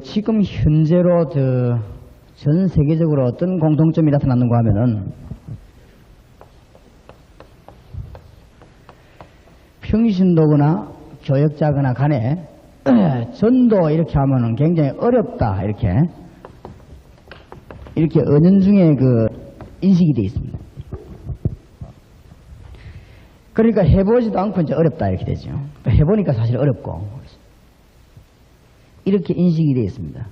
지금 현재로 전 세계적으로 어떤 공통점이 나타났는가 하면은 평신도거나 교역자거나 간에 전도 이렇게 하면은 굉장히 어렵다 이렇게 은연중에 인식이 되어 있습니다. 그러니까 해보지도 않고 이제 어렵다 이렇게 되죠. 해보니까 사실 어렵고 이렇게 인식이 되어 있습니다.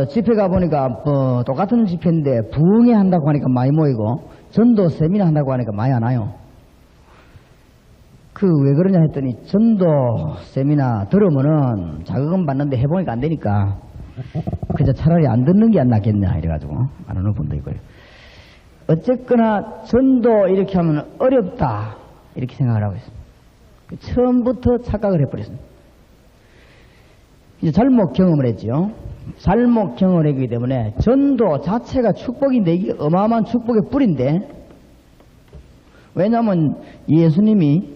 집회 가보니까 똑같은 집회인데 부흥회 한다고 하니까 많이 모이고 전도 세미나 한다고 하니까 많이 안 와요. 왜 그러냐 했더니 전도 세미나 들으면은 자극은 받는데 해보니까 안 되니까 그저 차라리 안 듣는 게 안 낫겠냐 이래가지고 안 오는 분도 있고요. 어쨌거나 전도 이렇게 하면 어렵다 이렇게 생각을 하고 있습니다. 처음부터 착각을 해버렸습니다. 이제 잘못 경험을 했죠. 잘못 경험을 했기 때문에 전도 자체가 축복인데 이게 어마어마한 축복의 뿌리인데, 왜냐하면 예수님이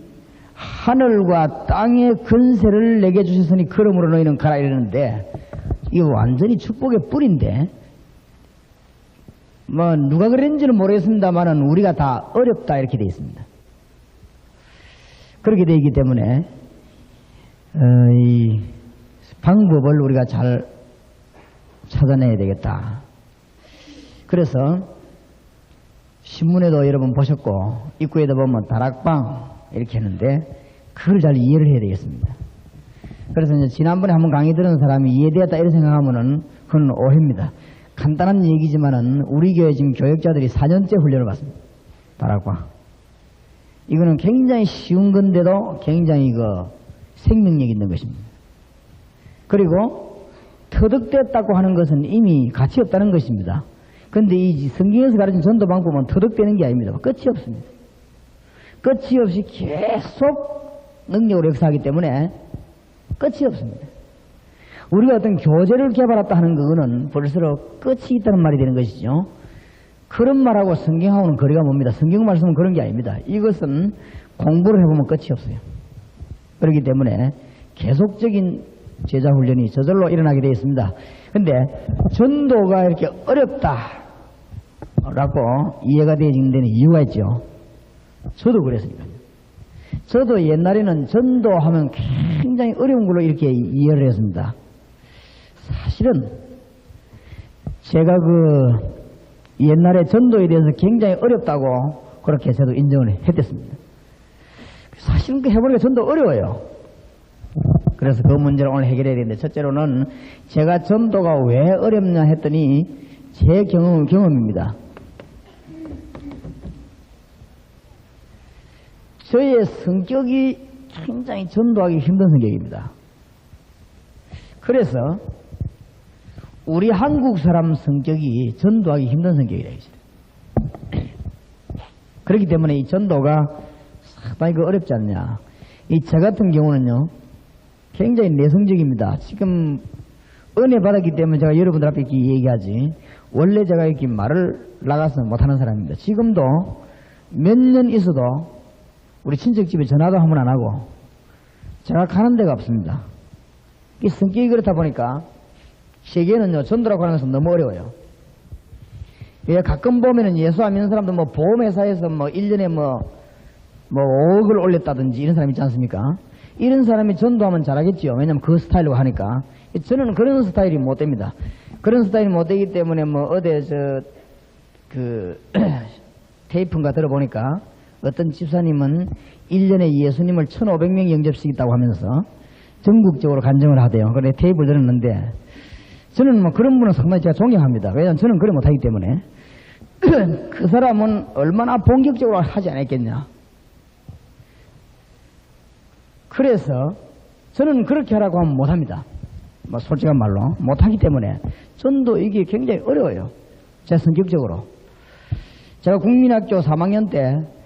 하늘과 땅의 근세를 내게 주셨으니 그러므로 너희는 가라 이러는데 이거 완전히 축복의 뿌리인데 누가 그랬는지는 모르겠습니다만은 우리가 다 어렵다 이렇게 되어 있습니다. 그렇게 되어 있기 때문에 이 방법을 우리가 잘 찾아내야 되겠다. 그래서 신문에도 여러분 보셨고 입구에도 보면 다락방 이렇게 했는데 그걸 잘 이해를 해야 되겠습니다. 그래서 이제 지난번에 한번 강의 들은 사람이 이해되었다 이런 생각하면은 그건 오해입니다. 간단한 얘기지만은 우리 교회 지금 교역자들이 4년째 훈련을 받습니다. 다락방. 이거는 굉장히 쉬운 건데도 굉장히 생명력 있는 것입니다. 그리고 터득됐다고 하는 것은 이미 가치 없다는 것입니다. 그런데 이 성경에서 가르친 전도 방법은 터득되는 게 아닙니다. 끝이 없습니다. 끝이 없이 계속 능력으로 역사하기 때문에 끝이 없습니다. 우리가 어떤 교재를 개발했다 하는 그거는 벌써 끝이 있다는 말이 되는 것이죠. 그런 말하고 성경하고는 거리가 멉니다. 성경 말씀은 그런 게 아닙니다. 이것은 공부를 해보면 끝이 없어요. 그렇기 때문에 계속적인 제자 훈련이 저절로 일어나게 되어 있습니다. 근데 전도가 이렇게 어렵다라고 이해가 되어지는 데는 이유가 있죠. 저도 그랬으니까요. 저도 옛날에는 전도하면 굉장히 어려운 걸로 이렇게 이해를 했습니다. 사실은 제가 옛날에 전도에 대해서 굉장히 어렵다고 그렇게 저도 인정을 했댔습니다. 사실은 해보니까 전도 어려워요. 그래서 그 문제를 오늘 해결해야 되는데, 첫째로는 제가 전도가 왜 어렵냐 했더니 제 경험입니다. 저의 성격이 굉장히 전도하기 힘든 성격입니다. 그래서 우리 한국 사람 성격이 전도하기 힘든 성격이라 했어요. 그렇기 때문에 이 전도가 상당히 어렵지 않냐. 저 같은 경우는요, 굉장히 내성적입니다. 지금 은혜 받았기 때문에 제가 여러분들 앞에 이렇게 얘기하지, 원래 제가 이렇게 말을 나가서 못하는 사람입니다. 지금도 몇 년 있어도 우리 친척집에 전화도 한 번 안 하고 제가 가는 데가 없습니다. 이 성격이 그렇다 보니까 세계는요, 전도라고 하는 것은 너무 어려워요. 가끔 보면은 예수 안 믿는 사람도 보험회사에서 1년에 5억을 올렸다든지 이런 사람 있지 않습니까? 이런 사람이 전도하면 잘하겠죠. 왜냐면 그 스타일로 하니까. 저는 그런 스타일이 못 됩니다. 그런 스타일이 못 되기 때문에 테이프인가 들어보니까 어떤 집사님은 1년에 예수님을 1,500명 영접시켰다고 하면서 전국적으로 간증을 하대요. 그래 테이프를 들었는데 저는 그런 분은 상당히 제가 존경합니다. 왜냐하면 저는 그래 못하기 때문에. 그 사람은 얼마나 본격적으로 하지 않았겠냐. 그래서 저는 그렇게 하라고 하면 못합니다. 솔직한 말로 못하기 때문에 전도 이게 굉장히 어려워요. 제 성격적으로. 제가 국민학교 3학년 때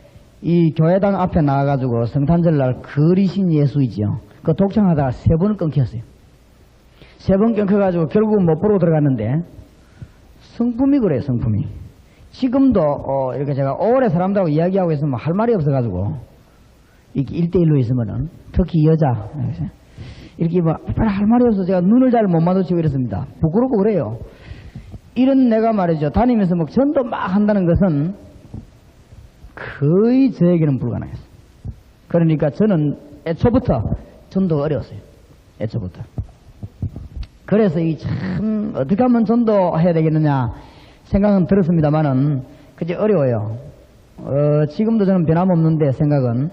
이 교회당 앞에 나가가지고 성탄절날 그리신 예수이지요. 그 독창하다가 3번을 끊겼어요. 3번 끊겨가지고 결국 못 보러 들어갔는데 성품이 그래요. 성품이. 지금도 이렇게 제가 오래 사람들하고 이야기하고 있으면 할 말이 없어가지고 이렇게 1대1로 있으면은 특히 여자 이렇게 뭐 할 말이 없어서 제가 눈을 잘 못 마주치고 이랬습니다. 부끄럽고 그래요. 이런 내가 말이죠. 다니면서 뭐 전도 막 한다는 것은 거의 저에게는 불가능했어요. 그러니까 저는 애초부터 전도가 어려웠어요. 애초부터. 그래서 이 참 어떻게 하면 전도해야 되겠느냐 생각은 들었습니다만은 그게 어려워요. 지금도 저는 변함없는데 생각은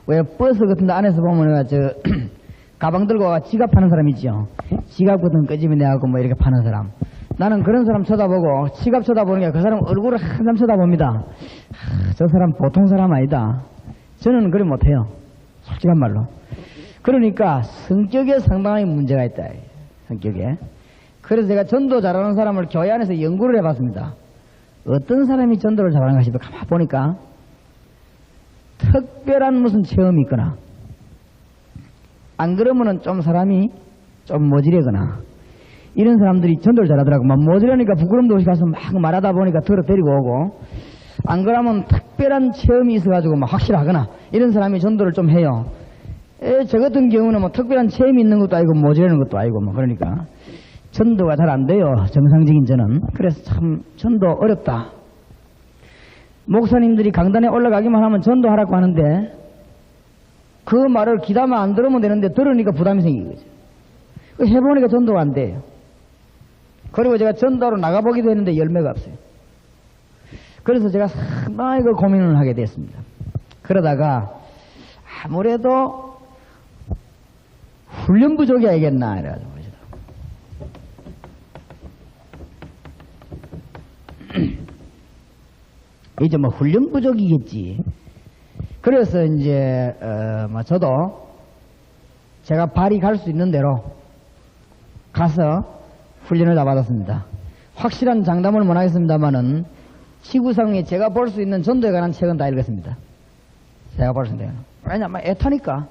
왜 버스 같은 데 안에서 보면 가방 들고 와 지갑 파는 사람 있죠. 지갑 같은 거 끄집어 내갖고 뭐 이렇게 파는 사람. 나는 그런 사람 쳐다보고 지갑 쳐다보는 게 그 사람 얼굴을 항상 쳐다봅니다. 저 사람 보통 사람 아니다. 저는 그래 못해요. 솔직한 말로. 그러니까 성격에 상당히 문제가 있다. 성격에. 그래서 제가 전도 잘하는 사람을 교회 안에서 연구를 해봤습니다. 어떤 사람이 전도를 잘하는가 싶어 가만히 보니까 특별한 무슨 체험이 있거나 안 그러면은 좀 사람이 좀 모질하거나 이런 사람들이 전도를 잘하더라고. 막 모질하니까 부끄럼도 없이 가서 막 말하다 보니까 들어 데리고 오고 안 그러면 특별한 체험이 있어가지고 막 확실하거나 이런 사람이 전도를 좀 해요. 저 같은 경우는 뭐 특별한 체험이 있는 것도 아니고 모질하는 것도 아니고 뭐 그러니까 전도가 잘 안 돼요. 정상적인 저는. 그래서 참 전도 어렵다. 목사님들이 강단에 올라가기만 하면 전도하라고 하는데 그 말을 귀담아 안 들으면 되는데 들으니까 부담이 생기는 거죠. 해보니까 전도가 안 돼요. 그리고 제가 전도로 나가보기도 했는데 열매가 없어요. 그래서 제가 상당히 그 고민을 하게 됐습니다. 그러다가 아무래도 훈련 부족이 아니겠나 이래가지고 이제 뭐 훈련 부족이겠지. 그래서 이제 뭐 저도 제가 발이 갈 수 있는 대로 가서 훈련을 다 받았습니다. 확실한 장담을 못 하겠습니다만은 지구상에 제가 볼 수 있는 전도에 관한 책은 다 읽었습니다. 제가 볼 수 있는 데는. 왜냐면 애타니까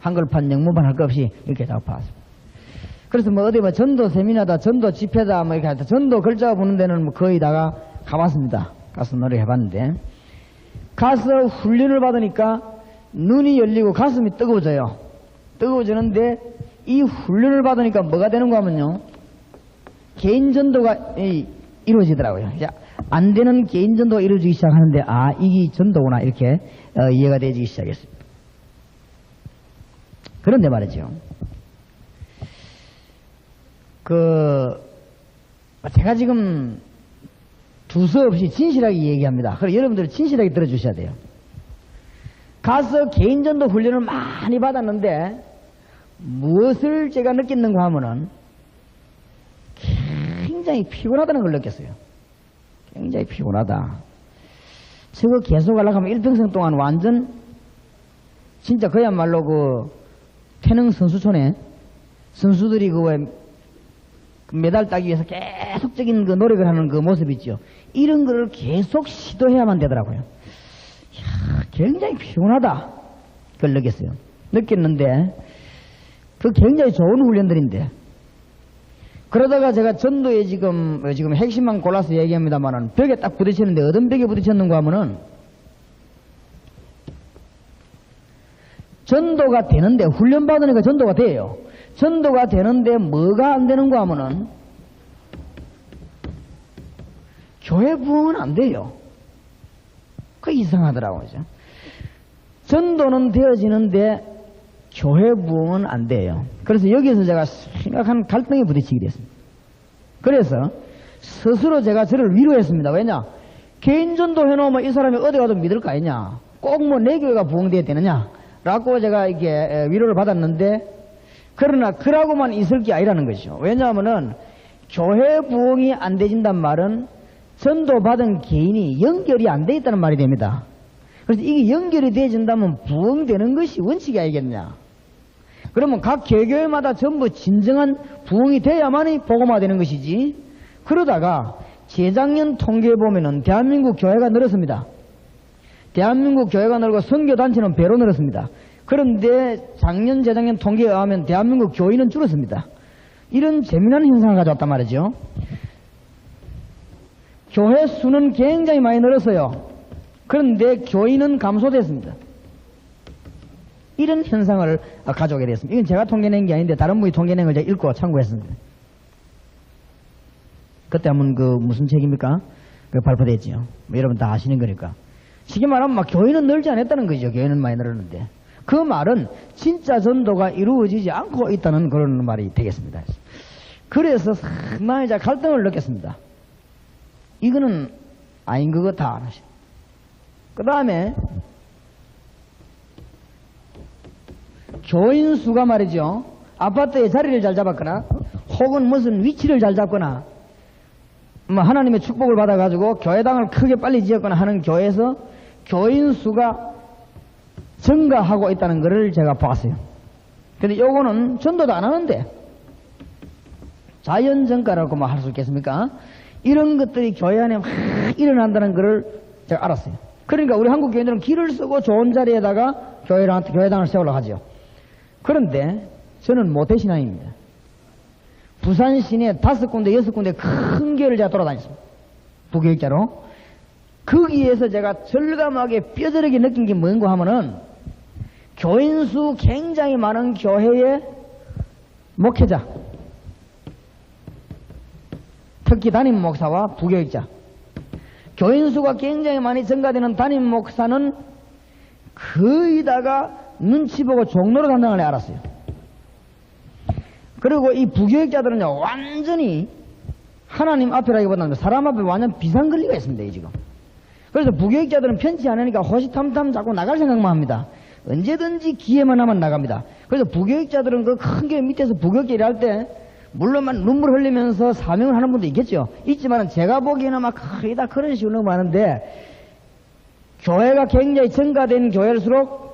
한글판, 영문판 할 것 없이 이렇게 다 봤습니다. 그래서 뭐 어디 뭐 전도 세미나다, 전도 집회다, 뭐 이렇게 할 때 전도 글자 보는 데는 뭐 거의 다가 가봤습니다. 가서 노력해봤는데 가서 훈련을 받으니까 눈이 열리고 가슴이 뜨거워져요. 뜨거워지는데 이 훈련을 받으니까 뭐가 되는가 하면요. 개인 전도가 이루어지더라고요. 안 되는 개인 전도가 이루어지기 시작하는데 아 이게 전도구나 이렇게 이해가 되기 시작했습니다. 그런데 말이죠. 제가 지금 두서없이 진실하게 얘기합니다. 그래서 여러분들 진실하게 들어주셔야 돼요. 가서 개인전도 훈련을 많이 받았는데 무엇을 제가 느꼈는가 하면은 굉장히 피곤하다는 걸 느꼈어요. 굉장히 피곤하다. 저거 계속 하려고 하면 일평생 동안 완전 진짜 그야말로 태능 선수촌에 선수들이 메달 따기 위해서 계속적인 노력을 하는 그 모습 있죠. 이런 거를 계속 시도해야만 되더라고요. 이야, 굉장히 피곤하다. 그걸 느꼈어요. 느꼈는데, 굉장히 좋은 훈련들인데. 그러다가 제가 전도에 지금 핵심만 골라서 얘기합니다만은 벽에 딱 부딪히는데 어떤 벽에 부딪혔는가 하면은 전도가 되는데, 훈련받으니까 전도가 돼요. 전도가 되는데 뭐가 안 되는가 하면은 교회 부흥은 안 돼요. 그게 이상하더라고요. 전도는 되어지는데 교회 부흥은 안 돼요. 그래서 여기서 제가 심각한 갈등에 부딪히게 됐습니다. 그래서 스스로 제가 저를 위로했습니다. 왜냐? 개인 전도 해놓으면 이 사람이 어디 가도 믿을 거 아니냐? 꼭 뭐 내 교회가 부흥돼야 되느냐? 라고 제가 이게 위로를 받았는데 그러나 그러고만 있을 게 아니라는 것이죠. 왜냐하면은 교회 부흥이 안 되진단 말은 전도받은 개인이 연결이 안 돼 있다는 말이 됩니다. 그래서 이게 연결이 되어진다면 부흥되는 것이 원칙이 아니겠냐. 그러면 각 개교회마다 전부 진정한 부흥이 돼야만이 복음화되는 것이지. 그러다가 재작년 통계에 보면은 대한민국 교회가 늘었습니다. 대한민국 교회가 늘고 선교단체는 배로 늘었습니다. 그런데 작년, 재작년 통계에 의하면 대한민국 교인은 줄었습니다. 이런 재미난 현상을 가져왔단 말이죠. 교회 수는 굉장히 많이 늘었어요. 그런데 교인은 감소됐습니다. 이런 현상을 가져오게 됐습니다. 이건 제가 통계낸 게 아닌데 다른 분이 통계낸 걸 제가 읽고 참고했습니다. 그때 한번 그 무슨 책입니까? 그 발표됐지요. 뭐 여러분 다 아시는 거니까. 쉽게 말하면 막 교회는 늘지 않았다는 거죠. 교회는 많이 늘었는데. 그 말은 진짜 전도가 이루어지지 않고 있다는 그런 말이 되겠습니다. 그래서 상당히 제가 갈등을 느꼈습니다. 이거는 아닌 것 같아. 그 다음에 교인 수가 말이죠. 아파트에 자리를 잘 잡았거나 혹은 무슨 위치를 잘 잡거나 뭐 하나님의 축복을 받아가지고 교회당을 크게 빨리 지었거나 하는 교회에서 교인 수가 증가하고 있다는 것을 제가 보았어요. 근데 요거는 전도도 안 하는데 자연 증가라고 뭐 할 수 있겠습니까? 이런 것들이 교회 안에 막 일어난다는 것을 제가 알았어요. 그러니까 우리 한국 교인들은 길을 쓰고 좋은 자리에다가 교회당을 세우려고 하죠. 그런데 저는 모태신앙입니다. 부산 시내 5군데 6군데 큰 교회를 제가 돌아다녔습니다. 부교육자로. 거기에서 제가 절감하게 뼈저리게 느낀 게 뭔가 하면은 교인 수 굉장히 많은 교회의 목회자, 특히 담임 목사와 부교육자, 교인 수가 굉장히 많이 증가되는 담임 목사는 거의 다가 눈치 보고 종로로 담당을 해 알았어요. 그리고 이 부교육자들은요, 완전히 하나님 앞이라기보다는 사람 앞에 완전 비상근리가 있습니다, 지금. 그래서 부교육자들은 편치 않으니까 호시탐탐 자꾸 나갈 생각만 합니다. 언제든지 기회만 하면 나갑니다. 그래서 부교육자들은 그 큰 교회 밑에서 부교육자 일할 때, 물론 눈물 흘리면서 사명을 하는 분도 있겠죠. 있지만 제가 보기에는 막 거의 다 그런 식으로 많은데, 교회가 굉장히 증가된 교회일수록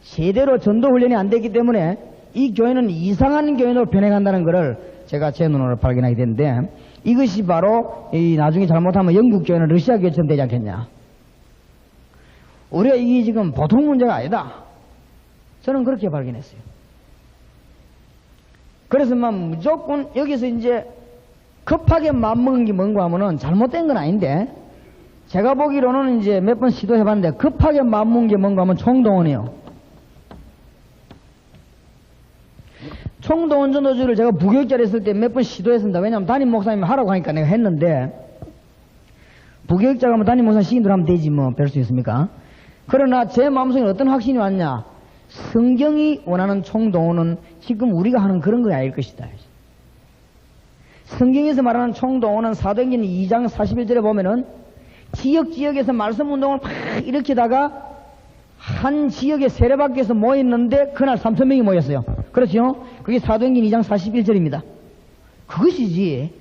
제대로 전도 훈련이 안 되기 때문에 이 교회는 이상한 교회로 변해간다는 것을 제가 제 눈으로 발견하게 됐는데, 이것이 바로 이 나중에 잘못하면 영국 교회는 러시아 교회처럼 되지 않겠냐. 우리가 이게 지금 보통 문제가 아니다. 저는 그렇게 발견했어요. 그래서 막 무조건 여기서 이제 급하게 마음먹은 게 뭔가 하면은 잘못된 건 아닌데, 제가 보기로는 이제 몇 번 시도해봤는데 급하게 마음먹은 게 뭔가 하면 총동원이에요. 총동원 전도주를 제가 부교육자를 했을 때 몇 번 시도했습니다. 왜냐하면 담임 목사님이 하라고 하니까 내가 했는데, 부교육자가 뭐 담임 목사 시킨 대로 하면 되지 뭐 별 수 있습니까? 그러나 제 마음속에 어떤 확신이 왔냐? 성경이 원하는 총동원은 지금 우리가 하는 그런 거 아닐 것이다. 성경에서 말하는 총동원은 사도행전 2장 41절에 보면은 지역에서 말씀운동을 막 일으키다가 한 지역에 세례받기위해서 모였는데 그날 3,000명이 모였어요. 그렇죠? 그게 사도행전 2장 41절입니다. 그것이지.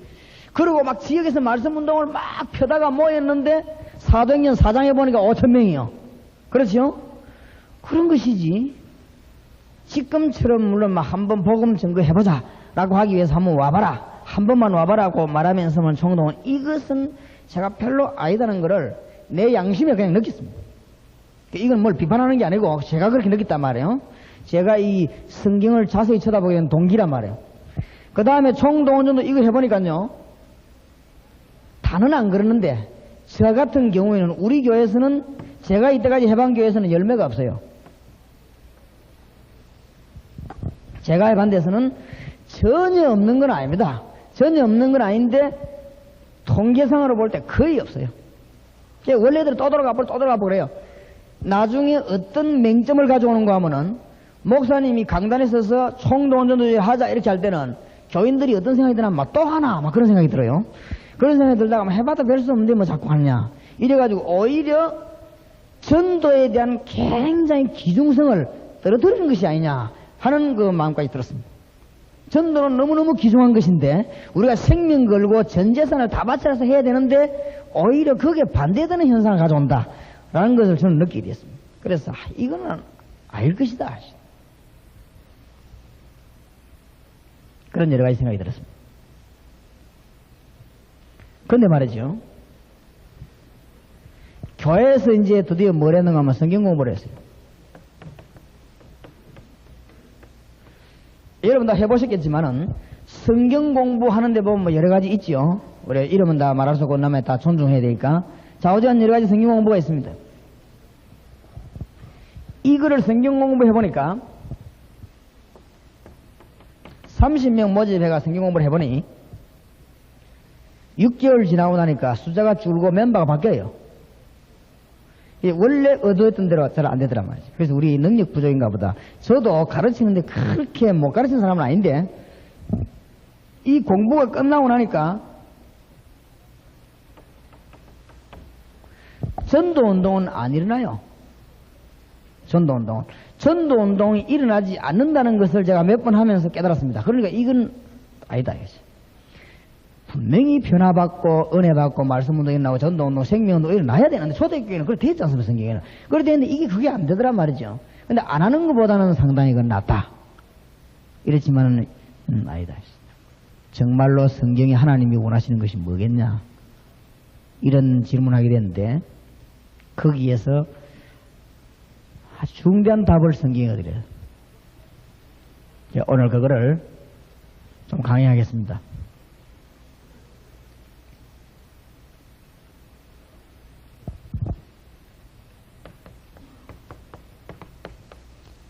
그리고 막 지역에서 말씀운동을 막 펴다가 모였는데 사도행전 4장에 보니까 5,000명이요. 그렇죠? 그런 것이지. 지금처럼 물론 막 한번 복음 증거해보자 라고 하기 위해서 한번 와봐라, 한 번만 와봐라고 말하면서만 총동원, 이것은 제가 별로 아니다는 것을 내 양심에 그냥 느꼈습니다. 이건 뭘 비판하는 게 아니고 제가 그렇게 느꼈단 말이에요. 제가 이 성경을 자세히 쳐다보게 된 동기란 말이에요. 그 다음에 총동원 전도 이거 해보니까요, 다는 안 그러는데 저 같은 경우에는 우리 교회에서는, 제가 이때까지 해본 교회에서는 열매가 없어요. 제가 해본 데서는 전혀 없는 건 아닙니다. 전혀 없는 건 아닌데 통계상으로 볼 때 거의 없어요. 원래대로 또 돌아가고 그래요. 나중에 어떤 맹점을 가져오는가 하면은, 목사님이 강단에 서서 총동원 전도 하자 이렇게 할 때는 교인들이 어떤 생각이 드나, 막 또 하나 막 그런 생각이 들어요. 그런 생각이 들다가 해봐도 별 수 없는데 뭐 자꾸 하느냐 이래가지고 오히려 전도에 대한 굉장히 기중성을 떨어뜨리는 것이 아니냐 하는 그 마음까지 들었습니다. 전도는 너무너무 귀중한 것인데 우리가 생명 걸고 전 재산을 다 바쳐서 해야 되는데 오히려 거기에 반대되는 현상을 가져온다 라는 것을 저는 느끼게 됐습니다. 그래서 이거는 아닐 것이다, 그런 여러 가지 생각이 들었습니다. 그런데 말이죠, 교회에서 이제 드디어 뭘 했는가 하면 성경 공부를 했어요. 여러분 다 해보셨겠지만은 성경 공부하는데 보면 뭐 여러 가지 있죠. 우리 이름은 다 말할 수 없고 남의 다 존중해야 되니까 좌우지간 여러 가지 성경 공부가 있습니다. 이거를 성경 공부해 보니까 30명 모집해가 성경 공부를 해보니 6개월 지나고 나니까 숫자가 줄고 멤버가 바뀌어요. 원래 의도했던 대로 잘 안 되더란 말이죠. 그래서 우리 능력 부족인가 보다. 저도 가르치는데 그렇게 못 가르치는 사람은 아닌데 이 공부가 끝나고 나니까 전도운동은 안 일어나요. 전도운동이 일어나지 않는다는 것을 제가 몇 번 하면서 깨달았습니다. 그러니까 이건 아니다 이거지. 분명히 변화받고 은혜받고 말씀운동이 나오고 전도운동 생명운동 일어나야 되는데 초대교회는 그렇게 되어 있지 않습니까? 성경에는. 그렇게 되는데 이게 그게 안 되더란 말이죠. 근데 안 하는 것보다는 상당히 그건 낫다. 이랬지만은 아니다. 정말로 성경이 하나님이 원하시는 것이 뭐겠냐? 이런 질문하게 되는데 거기에서 아주 중대한 답을 성경이 얻으래요. 오늘 그거를 좀 강의하겠습니다.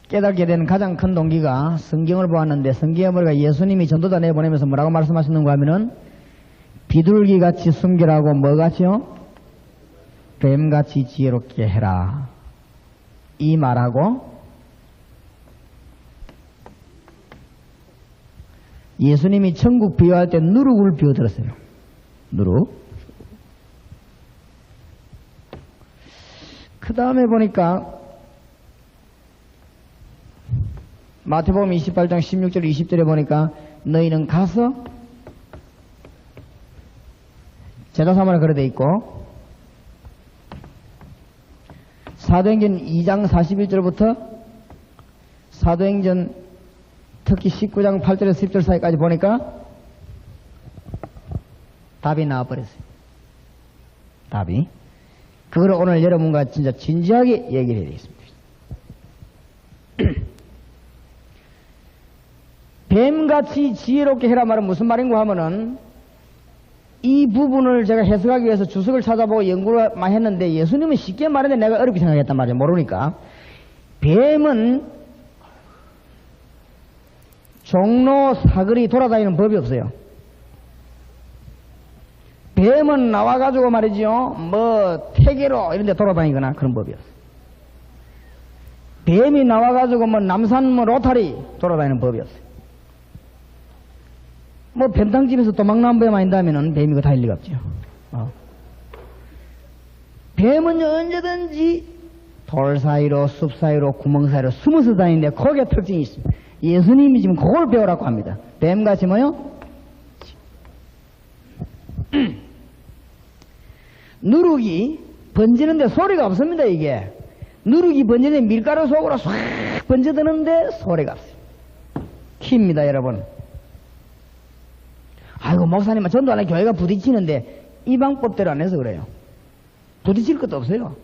깨닫게 된 가장 큰 동기가 성경을 보았는데 성경에 보니까 예수님이 전도자 내보내면서 뭐라고 말씀하셨는가 하면은 비둘기같이 순결하고 뭐같이요? 뱀같이 지혜롭게 해라. 이 말하고 예수님이 천국 비유할 때 누룩을 비유들었어요. 누룩. 그 다음에 보니까 마태복음 28장 16절 20절에 보니까 너희는 가서 제자 삼으라 그래 돼 있고 사도행전 2장 41절부터 사도행전 특히 19장 8절에서 10절 사이까지 보니까 답이 나와버렸어요. 답이. 그걸 오늘 여러분과 진짜 진지하게 얘기를 해야 되겠습니다. 뱀같이 지혜롭게 해라 말은 무슨 말인가 하면은 이 부분을 제가 해석하기 위해서 주석을 찾아보고 연구를 많이 했는데 예수님은 쉽게 말했는데 내가 어렵게 생각했단 말이에요. 모르니까. 뱀은 종로 사거리 돌아다니는 법이 없어요. 뱀은 나와가지고 말이죠. 뭐 태계로 이런 데 돌아다니거나 그런 법이 없어요. 뱀이 나와가지고 뭐 남산 뭐 로타리 돌아다니는 법이 없어요. 뭐 변탕집에서 도망나온 뱀 아닌다면은 뱀이 그거 다 일 리가 없죠. 뱀은 언제든지 돌 사이로 숲 사이로 구멍 사이로 숨어서 다니는데 거기에 특징이 있습니다. 예수님이 지금 그걸 배우라고 합니다. 뱀같이 뭐요? 누룩이 번지는데 소리가 없습니다. 이게 누룩이 번지는데 밀가루 속으로 싹 번져드는데 소리가 없어요. 키입니다 여러분. 아이고 목사님 전도 안 해 교회가 부딪히는데 이 방법대로 안 해서 그래요. 부딪힐 것도 없어요.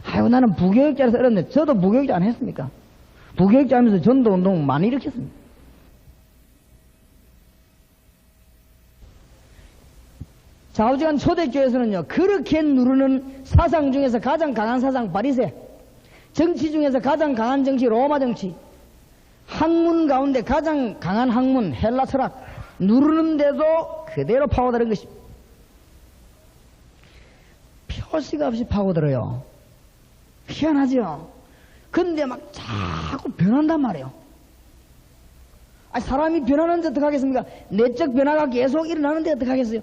아이고 나는 부교육자라서 어렸는데 저도 부교육자 안 했습니까? 부교육자 하면서 전도운동 많이 일으켰습니다. 좌우지간 초대교회에서는요 그렇게 누르는 사상 중에서 가장 강한 사상 바리새, 정치 중에서 가장 강한 정치 로마 정치, 학문 가운데 가장 강한 학문 헬라 철학 누르는데도 그대로 파고드는 것입니다. 표시가 없이 파고들어요. 희한하죠? 근데 막 자꾸 변한단 말이에요. 사람이 변하는데 어떡하겠습니까? 내적 변화가 계속 일어나는데 어떡하겠어요?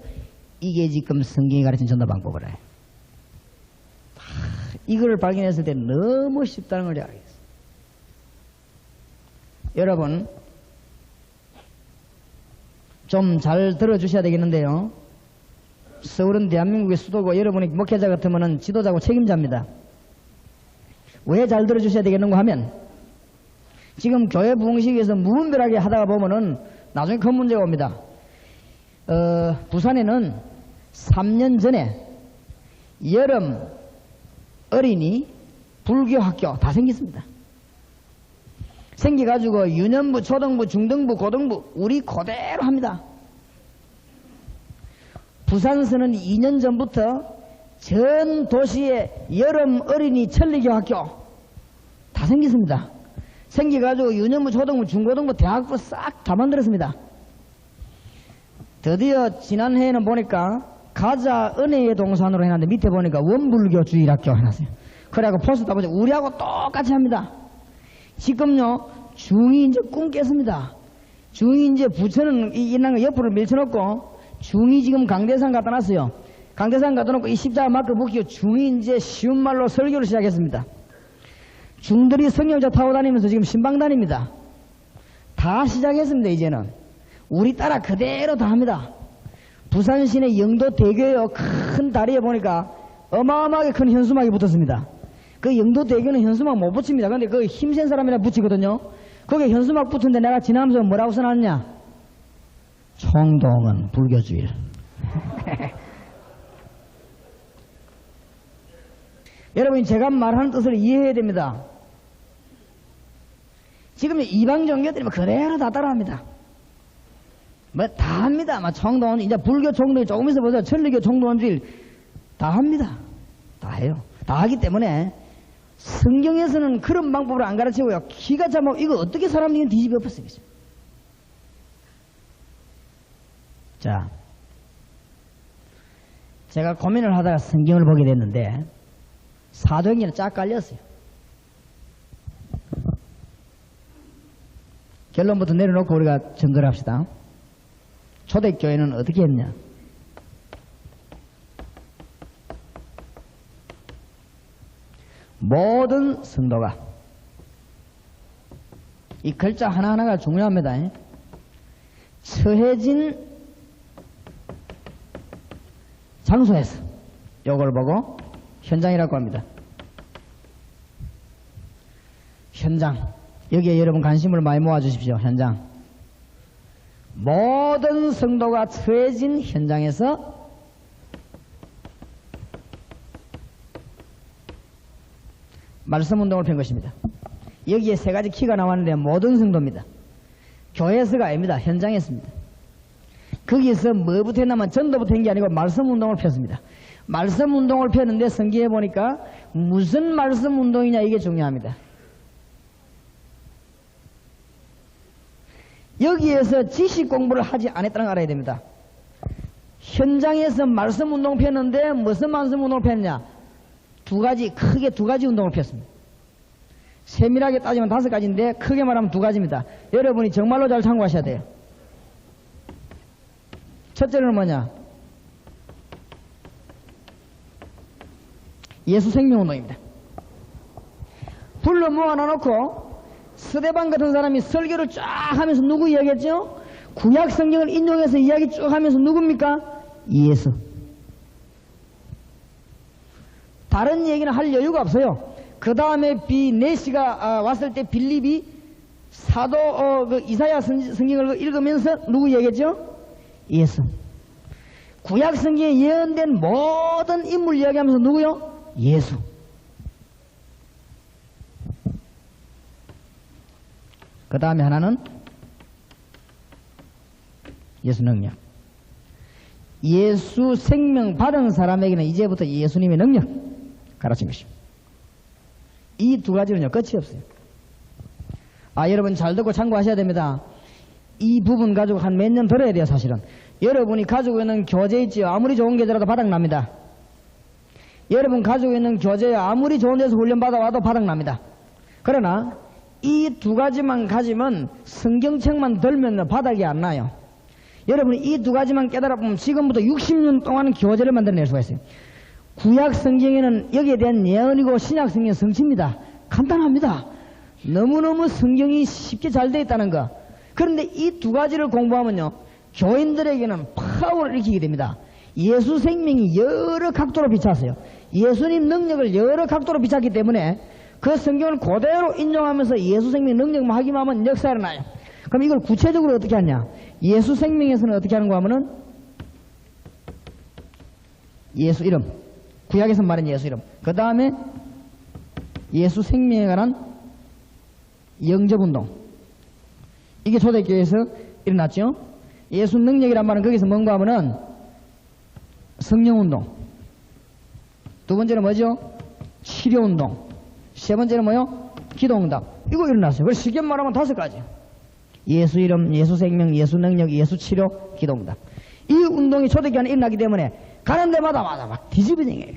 이게 지금 성경이 가르친 전도 방법을 해요. 이걸 발견했을 때 너무 쉽다는 걸 알겠어요. 여러분 좀 잘 들어주셔야 되겠는데요. 서울은 대한민국의 수도고 여러분이 목회자 같으면 지도자고 책임자입니다. 왜 잘 들어주셔야 되겠는가 하면 지금 교회 부흥식에서 무분별하게 하다가 보면은 나중에 큰 문제가 옵니다. 부산에는 3년 전에 여름 어린이 불교 학교 다 생겼습니다. 생겨가지고 유년부, 초등부, 중등부, 고등부 우리 그대로 합니다. 부산서는 2년 전부터 전 도시에 여름 어린이 천리교 학교 다 생겼습니다. 생겨가지고 유년부, 초등부, 중고등부, 대학부 싹 다 만들었습니다. 드디어 지난해에는 보니까 가자 은혜의 동산으로 해놨는데 밑에 보니까 원불교주일학교 해놨어요. 그래갖고 포스터 보자 우리하고 똑같이 합니다. 지금요 중이 이제 꿈 깼습니다. 중이 이제 부처는 이런 거 옆으로 밀쳐놓고 중이 지금 강대상 갖다 놨어요. 강대상 갖다 놓고 이 십자가 마크 묶이고 중이 이제 쉬운 말로 설교를 시작했습니다. 중들이 성경자 타고 다니면서 지금 신방 다닙니다. 다 시작했습니다. 이제는 우리 따라 그대로 다 합니다. 부산 시내 영도대교에 큰 다리에 보니까 어마어마하게 큰 현수막이 붙었습니다. 그 영도대교는 현수막 못 붙입니다. 그런데 그 힘센 사람이나 붙이거든요. 거기에 현수막 붙은데 내가 지나면서 뭐라고 써놨냐? 총동은 불교주의. 여러분 제가 말하는 뜻을 이해해야 됩니다. 지금 이방 종교들이 그대로 다 따라합니다. 뭐 다 합니다. 총동원 이제 불교 총동원 조금 있어 보세요. 천리교 총동원주의 다 합니다. 다 해요. 다 하기 때문에 성경에서는 그런 방법으로 안 가르치고요. 기가 차면 이거 어떻게 사람들이 뒤집어 엎었습니까? 자, 제가 고민을 하다가 성경을 보게 됐는데 사도행전에 쫙 깔렸어요. 결론부터 내려놓고 우리가 정거를 합시다. 초대교회는 어떻게 했냐? 모든 성도가 이 글자 하나하나가 중요합니다. 처해진 장소에서 요걸 보고 현장이라고 합니다. 현장. 여기에 여러분 관심을 많이 모아주십시오. 현장. 모든 성도가 처해진 현장에서 말씀운동을 편 것입니다. 여기에 세 가지 키가 나왔는데 모든 성도입니다. 교회에서가 아닙니다. 현장에서입니다. 거기에서 뭐부터 했냐면 전도부터 한 게 아니고 말씀운동을 폈습니다. 말씀운동을 폈는데 성경에 보니까 무슨 말씀운동이냐 이게 중요합니다. 여기에서 지식 공부를 하지 않았다는 걸 알아야 됩니다. 현장에서 말씀운동 폈는데 무슨 말씀운동을 폈냐? 크게 두 가지 운동을 폈습니다. 세밀하게 따지면 5가지인데 크게 말하면 2가지입니다. 여러분이 정말로 잘 참고하셔야 돼요. 첫째는 뭐냐? 예수 생명운동입니다. 불러 모아놔놓고 스데반 같은 사람이 설교를 쫙 하면서 누구 이야기했죠? 구약 성경을 인용해서 이야기 쭉 하면서 누굽니까? 예수. 다른 얘기는 할 여유가 없어요. 그 다음에 네시가 왔을 때 빌립이 사도 이사야 성경을 읽으면서 누구 얘기했죠? 예수. 구약 성경에 예언된 모든 인물 이야기하면서 누구요? 예수. 그 다음에 하나는 예수 능력. 예수 생명 받은 사람에게는 이제부터 예수님의 능력 가르친 것입니다. 이 2가지는요 끝이 없어요. 여러분 잘 듣고 참고하셔야 됩니다. 이 부분 가지고 한 몇 년 들어야 돼요. 사실은 여러분이 가지고 있는 교재 있지요. 아무리 좋은 교재라도 바닥납니다. 여러분 가지고 있는 교재에 아무리 좋은 데서 훈련 받아와도 바닥납니다. 그러나 이 2가지만 가지면 성경책만 들면 바닥이 안 나요. 여러분이 이 2가지만 깨달아 보면 지금부터 60년 동안 교재를 만들어낼 수가 있어요. 구약 성경에는 여기에 대한 예언이고 신약 성경은 성취입니다. 간단합니다. 너무너무 성경이 쉽게 잘 되어 있다는 거. 그런데 이 2가지를 공부하면요 교인들에게는 파워를 일으키게 됩니다. 예수 생명이 여러 각도로 비쳤어요. 예수님 능력을 여러 각도로 비쳤기 때문에 그 성경을 그대로 인용하면서 예수 생명 능력만 하기만 하면 역사가 일어나요. 그럼 이걸 구체적으로 어떻게 하냐? 예수 생명에서는 어떻게 하는가 하면은 예수 이름, 구약에서 말하는 예수 이름, 그 다음에 예수 생명에 관한 영접운동. 이게 초대교회에서 일어났죠. 예수 능력이란 말은 거기서 뭔가 하면은 성령운동. 2번째는 뭐죠? 치료운동. 3번째는 뭐요? 기도응답. 이거 일어났어요. 그래서 쉽게 말하면 5가지. 예수 이름, 예수 생명, 예수 능력, 예수 치료, 기도응답. 운동이 초대교회 안에 일어나기 때문에 가는 데마다 막 뒤집어진 거예요.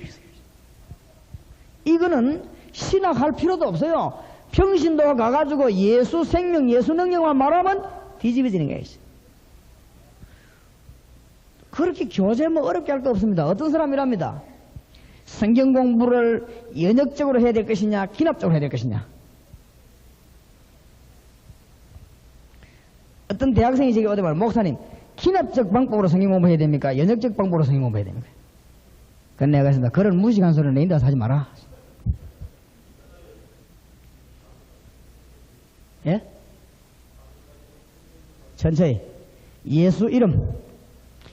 이거는 신학할 필요도 없어요. 평신도가 가가지고 예수 생명, 예수 능력만 말하면 뒤집어지는 거예요. 그렇게 교제 뭐 어렵게 할 거 없습니다. 어떤 사람이랍니다. 성경 공부를 연역적으로 해야 될 것이냐, 기납적으로 해야 될 것이냐. 어떤 대학생이 제게 어디 말해, 목사님, 기납적 방법으로 성경 공부해야 됩니까? 연역적 방법으로 성경 공부해야 됩니까? 그건 내가 그랬습니다. 그런 무식한 소리를 내 인다서 하지 마라. 예? 천천히. 예수 이름,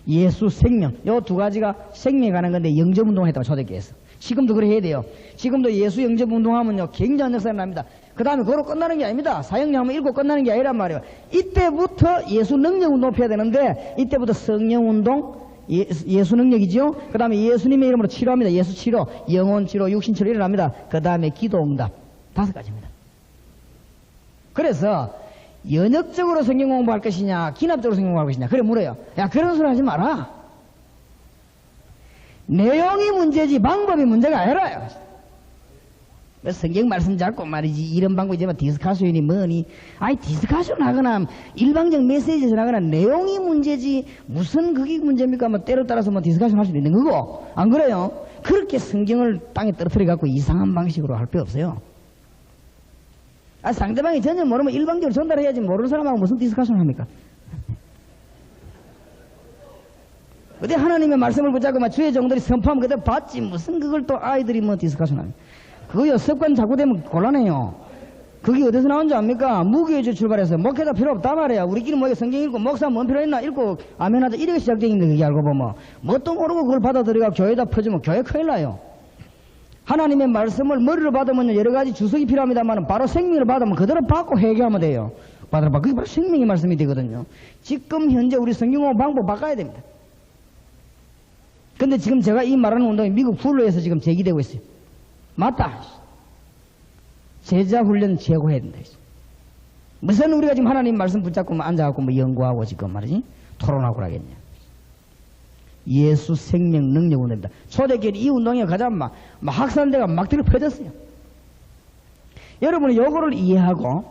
예수 생명, 요 두 가지가 생명에 관한 건데 영접운동을 했다고 초대교회에서. 지금도 그래 해야 돼요. 지금도 예수 영접운동하면요 굉장한 역사가 납니다. 그 다음에 그거로 끝나는 게 아닙니다. 사형량만 읽고 끝나는 게 아니란 말이에요. 이때부터 예수 능력운동 펴야 되는데 이때부터 성령운동, 예수 능력이지요. 그 다음에 예수님의 이름으로 치료합니다. 예수 치료, 영혼 치료, 육신 치료 일어납니다. 그 다음에 기도응답. 5가지입니다. 그래서 연역적으로 성경 공부할 것이냐, 기납적으로 성경 공부할 것이냐, 그래 물어요. 야, 그런 소리 하지 마라. 내용이 문제지 방법이 문제가 아니라요. 성경 말씀 잡고 말이지 이런 방법이 뭐 디스카션이 뭐니, 아니 디스카션 하거나 일방적 메시지 전하거나 내용이 문제지 무슨 그게 문제입니까? 뭐 때로 따라서 뭐 디스카션 할 수도 있는 거고, 안 그래요? 그렇게 성경을 땅에 떨어뜨려 갖고 이상한 방식으로 할 필요 없어요. 아, 상대방이 전혀 모르면 일방적으로 전달해야지 모르는 사람하고 무슨 디스커션을 합니까? 어디 하나님의 말씀을 붙잡고 막 주의 종들이 선포하면 그때 봤지 무슨 그걸 또 아이들이 뭐 디스커션 합니까? 그거요 습관 자꾸 되면 곤란해요. 그게 어디서 나온 줄 압니까? 무교에서 출발해서 목회자 필요 없단 말이야. 우리끼리 뭐 성경 읽고 목사 뭔 필요 있나 읽고 아멘하자 이렇게 시작되는데 그게 알고 보면 뭣도 모르고 그걸 받아들여가 교회에다 퍼주면 교회 큰일 나요. 하나님의 말씀을 머리로 받으면 여러 가지 주석이 필요합니다만 바로 생명을 받으면 그대로 받고 회개하면 돼요. 받으러 받고 그게 바로 생명의 말씀이 되거든요. 지금 현재 우리 성경공부 방법 바꿔야 됩니다. 근데 지금 제가 이 말하는 운동이 미국 블루에서 지금 제기되고 있어요. 맞다. 제자 훈련 제고해야 된다. 무슨 우리가 지금 하나님 말씀 붙잡고 앉아갖고 뭐 연구하고 지금 말이지 토론하고 그러겠냐. 예수 생명 능력 운동입니다. 초대교회 이 운동에 가장 막 확산대가 막 들어 퍼졌어요. 여러분이 요거를 이해하고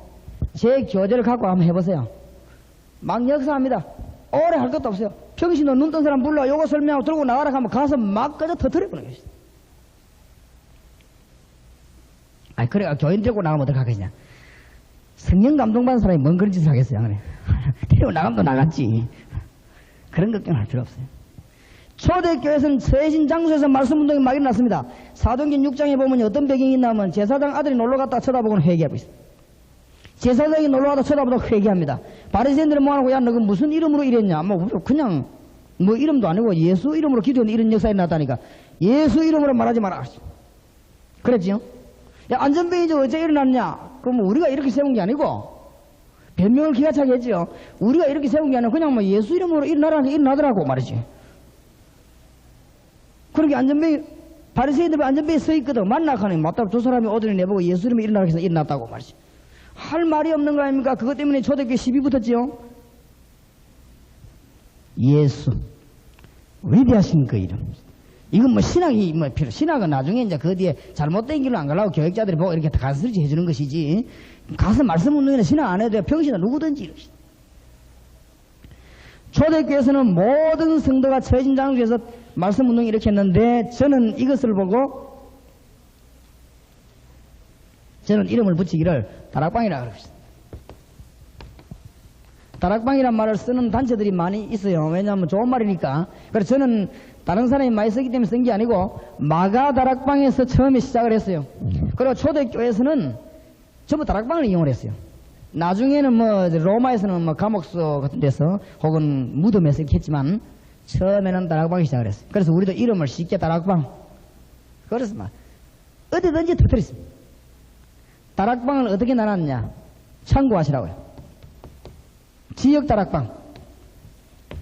제 교재를 갖고 한번 해보세요. 막 역사합니다. 오래 할 것도 없어요. 평신도 눈 뜬 사람 불러 요거 설명하고 들고 나가라 하면 가서 막 그저 터뜨려버리는 것이죠. 아니 그래가 교인 데리고 나가면 어떡하겠냐. 성령 감동받은 사람이 뭔 그런 짓을 하겠어요. 그래. 데리고 나가면 또 나갔지. 그런 걱정할 필요 없어요. 초대교회에서는 세신 장소에서 말씀 운동이 막 일어났습니다. 사도행전 6장에 보면 어떤 배경이 있냐면 제사장 아들이 놀러갔다 쳐다보고는 회개하고 있어요. 제사장이 놀러가다 쳐다보다 회개합니다. 바리새인들은 뭐하고 야 너가 무슨 이름으로 이랬냐. 뭐 그냥 뭐 이름도 아니고 예수 이름으로 기도했는데 이런 역사가 일어났다니까 예수 이름으로 말하지 마라. 그랬지요? 야 안전병이 어째 일어났냐. 그럼 우리가 이렇게 세운 게 아니고 변명을 기가 차게 했지요. 우리가 이렇게 세운 게 아니고 그냥 뭐 예수 이름으로 일어나라는 게 일어나더라고 말이지. 그렇게 안전병이 바리새인들 안전병에 서 있거든. 만나가니 맞다 두 사람이 오더니 내보고 예수 이름이 일어나라 해서 일어났다고 말이지. 할 말이 없는 거 아닙니까? 그것 때문에 초대교회 시비 붙었지요. 예수 위대하신 그 이름. 이건 뭐 신학이 뭐 필요. 신학은 나중에 이제 그 뒤에 잘못된 길로 안 가려고 교육자들이 보고 이렇게 가스르지 해주는 것이지. 가서 말씀 운동이나 신학 안 해도 돼요. 평신은 누구든지 이러시. 초대교회에서는 모든 성도가 처해진 장소에서 말씀 운동을 이렇게 했는데 저는 이것을 보고 저는 이름을 붙이기를 다락방이라고 그럽시다. 다락방이란 말을 쓰는 단체들이 많이 있어요. 왜냐하면 좋은 말이니까. 그래서 저는 다른 사람이 많이 쓰기 때문에 쓴 게 아니고 마가 다락방에서 처음에 시작을 했어요. 그리고 초대교회에서는 전부 다락방을 이용을 했어요. 나중에는 뭐 로마에서는 뭐 감옥소 같은 데서 혹은 무덤에서 이렇게 했지만 처음에는 다락방이 시작을 했어요. 그래서 우리도 이름을 쉽게 다락방. 그래서 막 어디든지 터뜨렸습니다. 다락방을 어떻게 나눴냐? 참고하시라고요. 지역 다락방.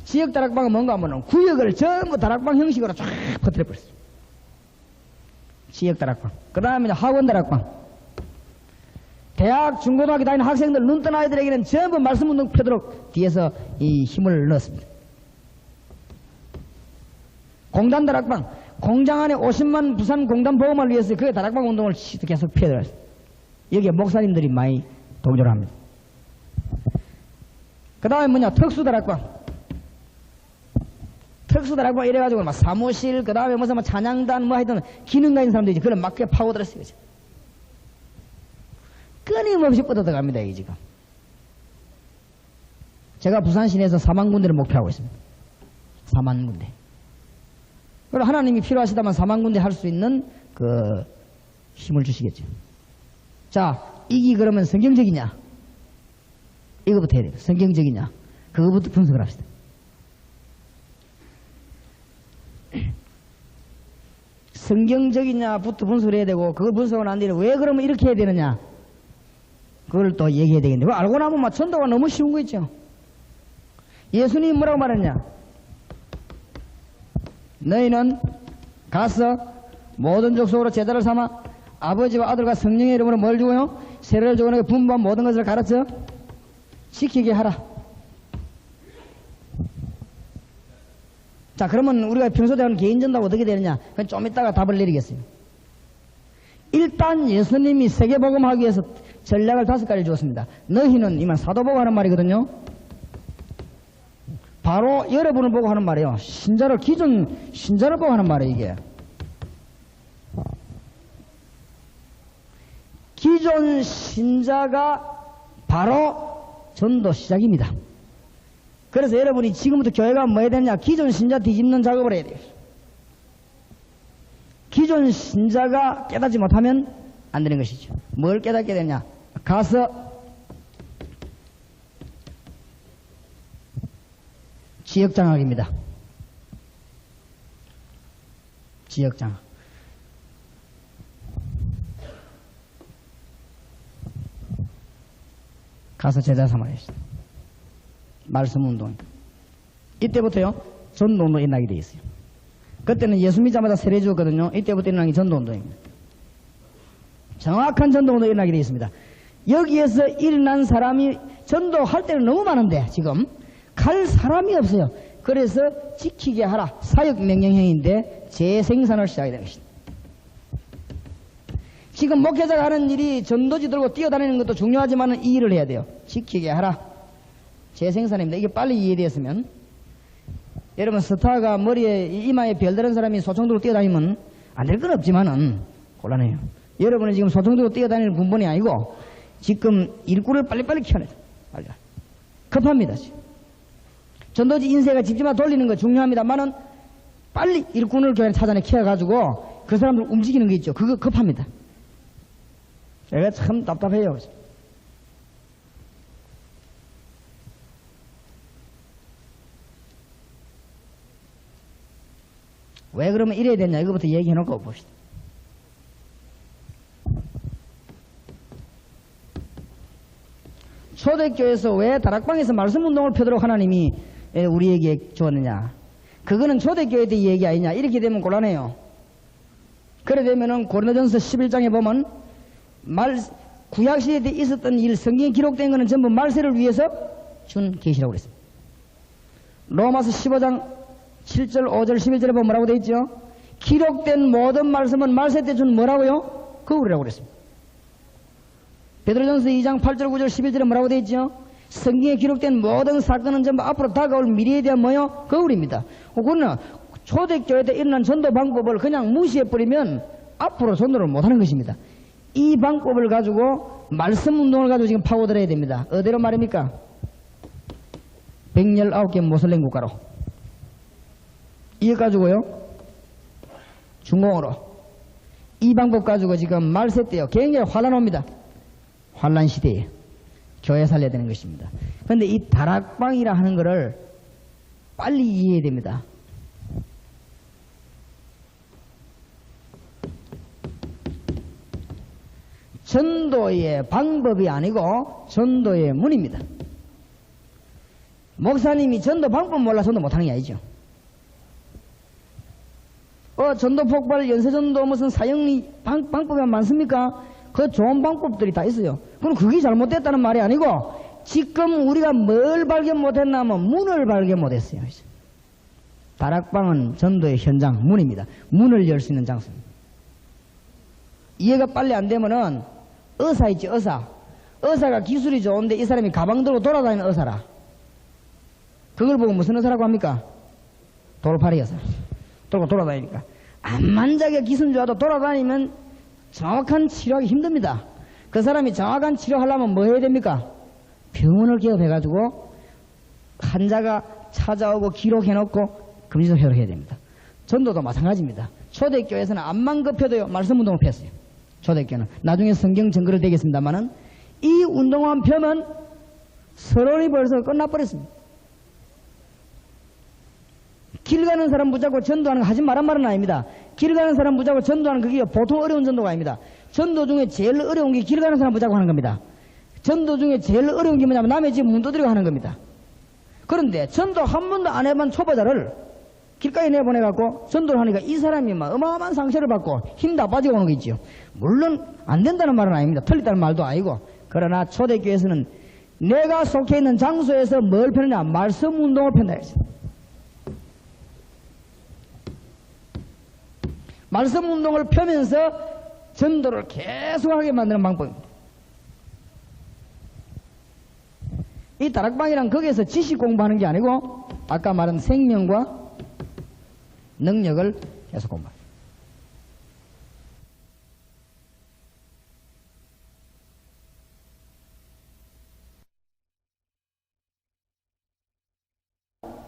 지역 다락방은 뭔가 하면 구역을 전부 다락방 형식으로 쫙 퍼뜨려버렸어요. 지역 다락방. 그 다음에 학원 다락방. 대학, 중고등학교 다니는 학생들, 눈 뜬 아이들에게는 전부 말씀 운동 펴도록 뒤에서 이 힘을 넣었습니다. 공단 다락방. 공장 안에 50만 부산 공단 보험을 위해서 그 다락방 운동을 계속 피해들었어요. 여기에 목사님들이 많이 동조를 합니다. 그 다음에 뭐냐, 특수다락방. 특수다락방 이래가지고 막 사무실, 그 다음에 무슨 뭐 찬양단, 뭐 하여튼 기능가 있는 사람들이 그런 막 파고들었어요. 끊임없이 뻗어들어갑니다, 이게 지금. 제가 부산 시내에서 4만 군데를 목표하고 있습니다. 4만 군데. 그럼 하나님이 필요하시다면 4만 군데 할 수 있는 그 힘을 주시겠죠. 자, 이게 그러면 성경적이냐? 이거부터 해야 돼요. 성경적이냐? 그거부터 분석을 합시다. 성경적이냐부터 분석을 해야 되고, 그걸 분석을 안 되면 왜 그러면 이렇게 해야 되느냐? 그걸 또 얘기해야 되겠는데, 그거 알고 나면 막 전도가 너무 쉬운 거 있죠? 예수님이 뭐라고 말했냐? 너희는 가서 모든 족속으로 제자를 삼아 아버지와 아들과 성령의 이름으로 뭘 주고요? 세례를 주고 너희 분부한 모든 것을 가르쳐 지키게 하라. 자, 그러면 우리가 평소에 하는 개인전도가 어떻게 되느냐? 그건 좀 이따가 답을 내리겠습니다. 일단 예수님이 세계복음하기 위해서 전략을 5가지 주었습니다. 너희는 이만 사도 보고 하는 말이거든요. 바로 여러분을 보고 하는 말이에요. 신자를, 기존 신자를 보고 하는 말이에요, 이게. 기존 신자가 바로 전도 시작입니다. 그래서 여러분이 지금부터 교회가 뭐 해야 되냐? 기존 신자 뒤집는 작업을 해야 돼요. 기존 신자가 깨닫지 못하면 안 되는 것이죠. 뭘 깨닫게 되냐? 가서 지역장악입니다. 지역장악. 가서 제자 삼아야 했어요. 말씀운동. 이때부터요, 전도운동이 일어나게 돼 있어요. 그때는 예수 믿자마자 세례 주었거든요. 이때부터 일어나는 게 전도운동입니다. 정확한 전도운동이 일어나게 돼 있습니다. 여기에서 일어난 사람이 전도할 때는 너무 많은데 지금 갈 사람이 없어요. 그래서 지키게 하라. 사역명령형인데 재생산을 시작하게 된 것입니다. 지금 목회자가 하는 일이 전도지 들고 뛰어다니는 것도 중요하지만 이 일을 해야 돼요. 지키게 하라. 재생산입니다. 이게 빨리 이해되었으면, 여러분 스타가 머리에 이마에 별다른 사람이 소총 들고 뛰어다니면 안 될 건 없지만은 곤란해요. 여러분은 지금 소총 들고 뛰어다니는 군번이 아니고 지금 일꾼을 빨리빨리 키워내야 돼요. 빨리. 급합니다. 지금. 전도지 인쇄가 집집마다 돌리는 거 중요합니다만은 빨리 일꾼을 교회에 찾아내 키워가지고 그 사람들 움직이는 게 있죠. 그거 급합니다. 제가 참 답답해요. 왜 그러면 이래야 되냐? 이거부터 얘기해놓고 봅시다. 초대교회에서 왜 다락방에서 말씀운동을 펴도록 하나님이 우리에게 주었느냐? 그거는 초대교회에 대한 얘기 아니냐? 이렇게 되면 곤란해요. 그래 되면은 고린도전서 11장에 보면 구약시대에 있었던 일, 성경에 기록된 것은 전부 말세를 위해서 준 계시라고 그랬습니다. 로마서 15장 7절, 5절, 11절에 보면 뭐라고 되어 있죠? 기록된 모든 말씀은 말세 때 준 뭐라고요? 거울이라고 그랬습니다. 베드로전서 2장 8절, 9절, 11절에 뭐라고 되어 있죠? 성경에 기록된 모든 사건은 전부 앞으로 다가올 미래에 대한 뭐요? 거울입니다. 그거는 초대교회 때 일어난 전도 방법을 그냥 무시해버리면 앞으로 전도를 못하는 것입니다. 이 방법을 가지고 말씀 운동을 가지고 지금 파고들어야 됩니다. 어디로 말입니까? 119개 모슬렘 국가로. 이거 가지고요, 중공으로. 이 방법 가지고 지금 말세 때요, 굉장히 환란 옵니다. 환란 시대에 교회 살려야 되는 것입니다. 그런데 이 다락방이라 하는 것을 빨리 이해해야 됩니다. 전도의 방법이 아니고 전도의 문입니다. 목사님이 전도 방법 몰라 전도 못하는 게 아니죠. 전도 폭발, 연쇄전도 무슨 사형 방법이 많습니까? 그 좋은 방법들이 다 있어요. 그럼 그게 잘못됐다는 말이 아니고 지금 우리가 뭘 발견 못했냐면 문을 발견 못했어요. 다락방은 전도의 현장, 문입니다. 문을 열 수 있는 장소입니다. 이해가 빨리 안 되면은 의사 있지, 의사. 의사가 기술이 좋은데 이 사람이 가방 들고 돌아다니는 의사라. 그걸 보고 무슨 의사라고 합니까? 돌팔이 의사. 들고 돌아다니니까. 암만 자기가 기술 좋아도 돌아다니면 정확한 치료하기 힘듭니다. 그 사람이 정확한 치료하려면 뭐 해야 됩니까? 병원을 개업해가지고 환자가 찾아오고 기록해놓고 금지소표를 해야 됩니다. 전도도 마찬가지입니다. 초대교회에서는 암만 급해도요, 말씀운동을 폈어요. 초대교회는. 나중에 성경 증거를 대겠습니다만은 이 운동만 펴면 서론이 벌써 끝나버렸습니다. 길 가는 사람 붙잡고 전도하는 거 하지 말란 말은 아닙니다. 길 가는 사람 붙잡고 전도하는 그게 보통 어려운 전도가 아닙니다. 전도 중에 제일 어려운 게 길 가는 사람 붙잡고 하는 겁니다. 전도 중에 제일 어려운 게 뭐냐면 남의 집 문 두드리고 하는 겁니다. 그런데 전도 한 번도 안 해본 초보자를 길가에 내보내갖고 전도를 하니까 이 사람이 막 어마어마한 상처를 받고 힘 다 빠지고 오는 거 있죠. 물론 안 된다는 말은 아닙니다. 틀리다는 말도 아니고. 그러나 초대교회에서는 내가 속해 있는 장소에서 뭘 펴느냐? 말씀 운동을 편다 했어요. 말씀 운동을 펴면서 전도를 계속하게 만드는 방법입니다. 이 다락방이란 거기에서 지식 공부하는 게 아니고 아까 말한 생명과 능력을 계속 공부합니다.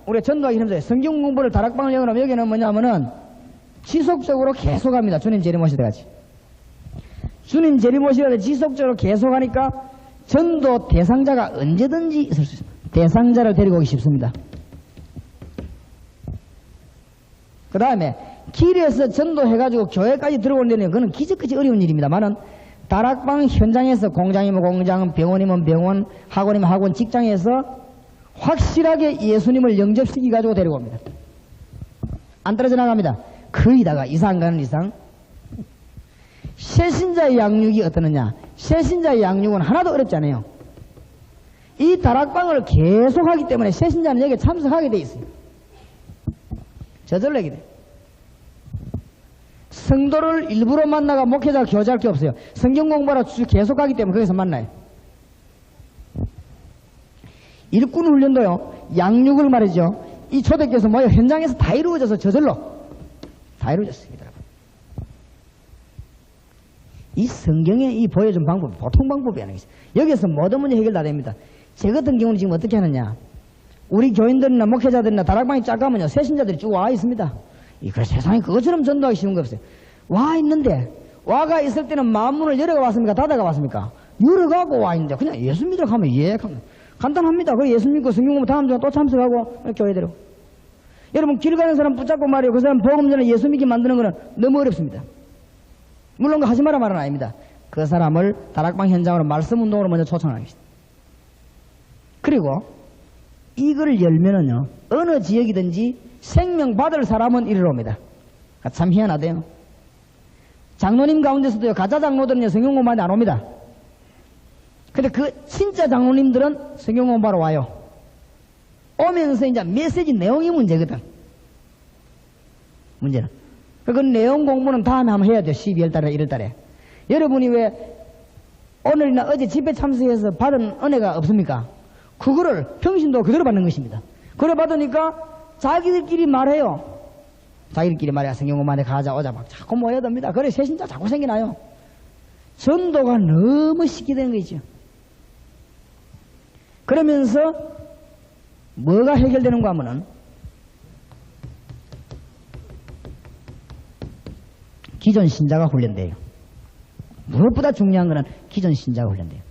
우리가 전도하기 힘들어요. 성경 공부를 다락방을 여기면 여기는 뭐냐면은 지속적으로 계속합니다. 주님 재림오실 때까지. 주님 재림오실 때 지속적으로 계속하니까 전도 대상자가 언제든지 있을 수 있습니다. 대상자를 데리고 오기 쉽습니다. 그 다음에 길에서 전도해가지고 교회까지 들어오려면 그건 기적같이 어려운 일입니다만은 다락방 현장에서 공장이면 공장, 병원이면 병원, 학원이면 학원, 직장에서 확실하게 예수님을 영접시키가지고 데리고 옵니다. 안 떨어져 나갑니다. 거의다가 이상 가는 이상. 새신자의 양육이 어떠느냐? 새신자의 양육은 하나도 어렵지 않아요. 이 다락방을 계속 하기 때문에 새신자는 여기에 참석하게 돼 있어요. 저절로 하게 돼. 성도를 일부러 만나가 목회자가 교제할 게 없어요. 성경 공부하러 계속 가기 때문에 거기서 만나요. 일꾼 훈련도요, 양육을 말이죠. 이 초대교회에서 뭐예요? 현장에서 다 이루어져서 저절로 다 이루어졌습니다. 이 성경에 이 보여준 방법이 보통 방법이 아니에요. 여기서 모든 문제 해결 다 됩니다. 제 같은 경우는 지금 어떻게 하느냐? 우리 교인들이나 목회자들이나 다락방이 쫙 가면요, 새신자들이 쭉 와 있습니다. 그래, 세상에 그것처럼 전도하기 쉬운 거 없어요. 와 있는데, 와가 있을 때는 마음문을 열어가 왔습니까? 닫아가 왔습니까? 열어가고 와 있는데, 그냥 예수 믿으러 가면 간단합니다. 그 예수 믿고 성경 공부 다음 주에 또 참석하고 교회대로. 여러분 길 가는 사람 붙잡고 말이에요. 그 사람 복음 전에 예수 믿게 만드는 거는 너무 어렵습니다. 물론 그 하지 마라 말은 아닙니다. 그 사람을 다락방 현장으로 말씀 운동으로 먼저 초청하겠습니다. 그리고 이걸 열면은요, 어느 지역이든지 생명 받을 사람은 이리로 옵니다. 참 희한하대요. 장로님 가운데서도요, 가짜 장로들은 성경 공부하는데 안 옵니다. 근데 그 진짜 장로님들은 성경 공부하러 와요. 오면서 이제 메시지 내용이 문제거든. 문제는. 그 내용 공부는 다음에 한번 해야 돼요. 12월 달에, 1월 달에. 여러분이 왜 오늘이나 어제 집회 참석해서 받은 은혜가 없습니까? 그거를 평신도 그대로 받는 것입니다. 그래 받으니까 자기들끼리 말해요. 자기들끼리 말해야 성경 공부하는데 가자 오자 막 자꾸 모여야 됩니다. 그래 새신자 자꾸 생겨나요. 전도가 너무 쉽게 되는 거죠. 그러면서 뭐가 해결되는가 하면은 기존 신자가 훈련돼요. 무엇보다 중요한 거는 기존 신자가 훈련돼요.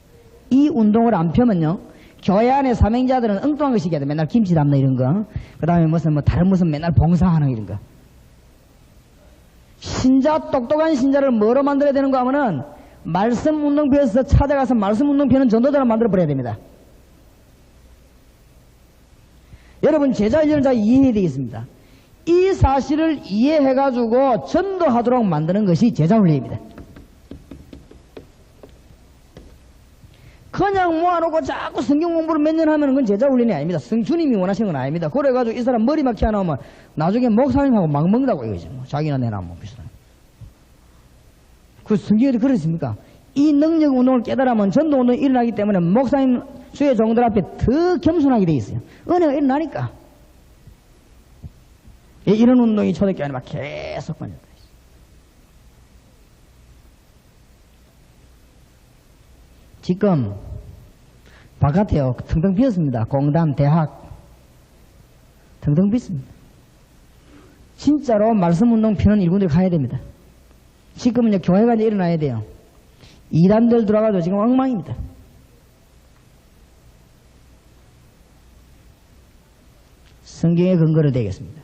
이 운동을 안 펴면요, 교회 안에 사명자들은 엉뚱한 거 시켜야 돼. 맨날 김치 담는 이런 거, 그 다음에 무슨 다른 무슨 맨날 봉사하는 이런 거. 신자, 똑똑한 신자를 뭐로 만들어야 되는가 하면은 말씀 운동표에서 찾아가서 말씀 운동표는 전도자를 만들어 버려야 됩니다. 여러분 제자 훈련을 잘 이해해야 되겠습니다. 이 사실을 이해해가지고 전도하도록 만드는 것이 제자 훈련입니다. 그 그냥 모아놓고 자꾸 성경 공부를 몇 년 하면 그건 제자 훈련이 아닙니다. 주님이 원하시는 건 아닙니다. 그래가지고 이 사람 머리 막히 하나오면 나중에 목사님하고 막 먹는다고 이거지. 뭐 자기나 내나 뭐 비슷한. 그 성경에도 그렇습니까? 이 능력 운동을 깨달으면 전도 운동이 일어나기 때문에 목사님 주의 종들 앞에 더 겸손하게 돼 있어요. 은혜가 일어나니까. 이런 운동이 초대교회 안에 막 계속 번졌다. 지금 바깥에요. 텅텅 비었습니다. 공단, 대학. 텅텅 비었습니다. 진짜로 말씀운동 피는 일꾼들이 가야 됩니다. 지금은 교회가 이제 일어나야 돼요. 이단들 들어가도 지금 엉망입니다. 성경의 근거로 되겠습니다.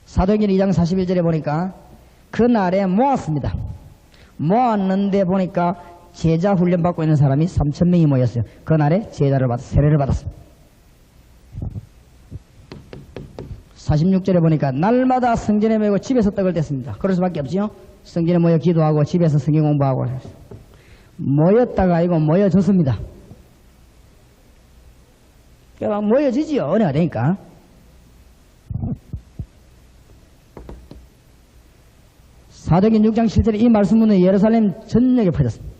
사도행전 2장 41절에 보니까 그날에 모았습니다. 모았는데 보니까 제자 훈련 받고 있는 사람이 3,000명이 모였어요. 그날에 제자를 세례를 받았습니다. 46절에 보니까 날마다 성전에 모이고 집에서 떡을 뗐습니다. 그럴 수밖에 없지요. 성전에 모여 기도하고 집에서 성경 공부하고 모였다가 아니고 모여졌습니다. 그러니까 모여지지요. 은혜가 되니까. 사도행전 6장 7절에 이 말씀은 예루살렘 전역에 퍼졌습니다.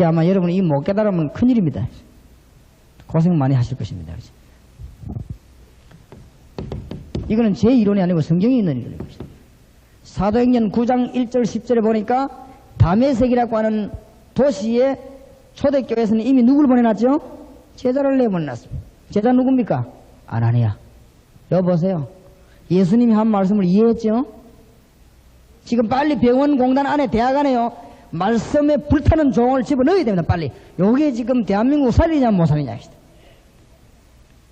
아마 여러분이 이 못 깨달으면 큰일입니다. 고생 많이 하실 것입니다. 이거는 제 이론이 아니고 성경이 있는 이론인 것입니다. 사도행전 9장 1절 10절에 보니까 다메섹이라고 하는 도시에 초대교회에서는 이미 누구를 보내놨죠? 제자를 내보내놨습니다. 제자 누굽니까? 아나니아. 여보세요. 예수님이 한 말씀을 이해했죠? 지금 빨리 병원 공단 안에 대학 안에요. 말씀에 불타는 종을 집어넣어야 됩니다. 빨리. 요게 지금 대한민국 살리냐 못 살리냐.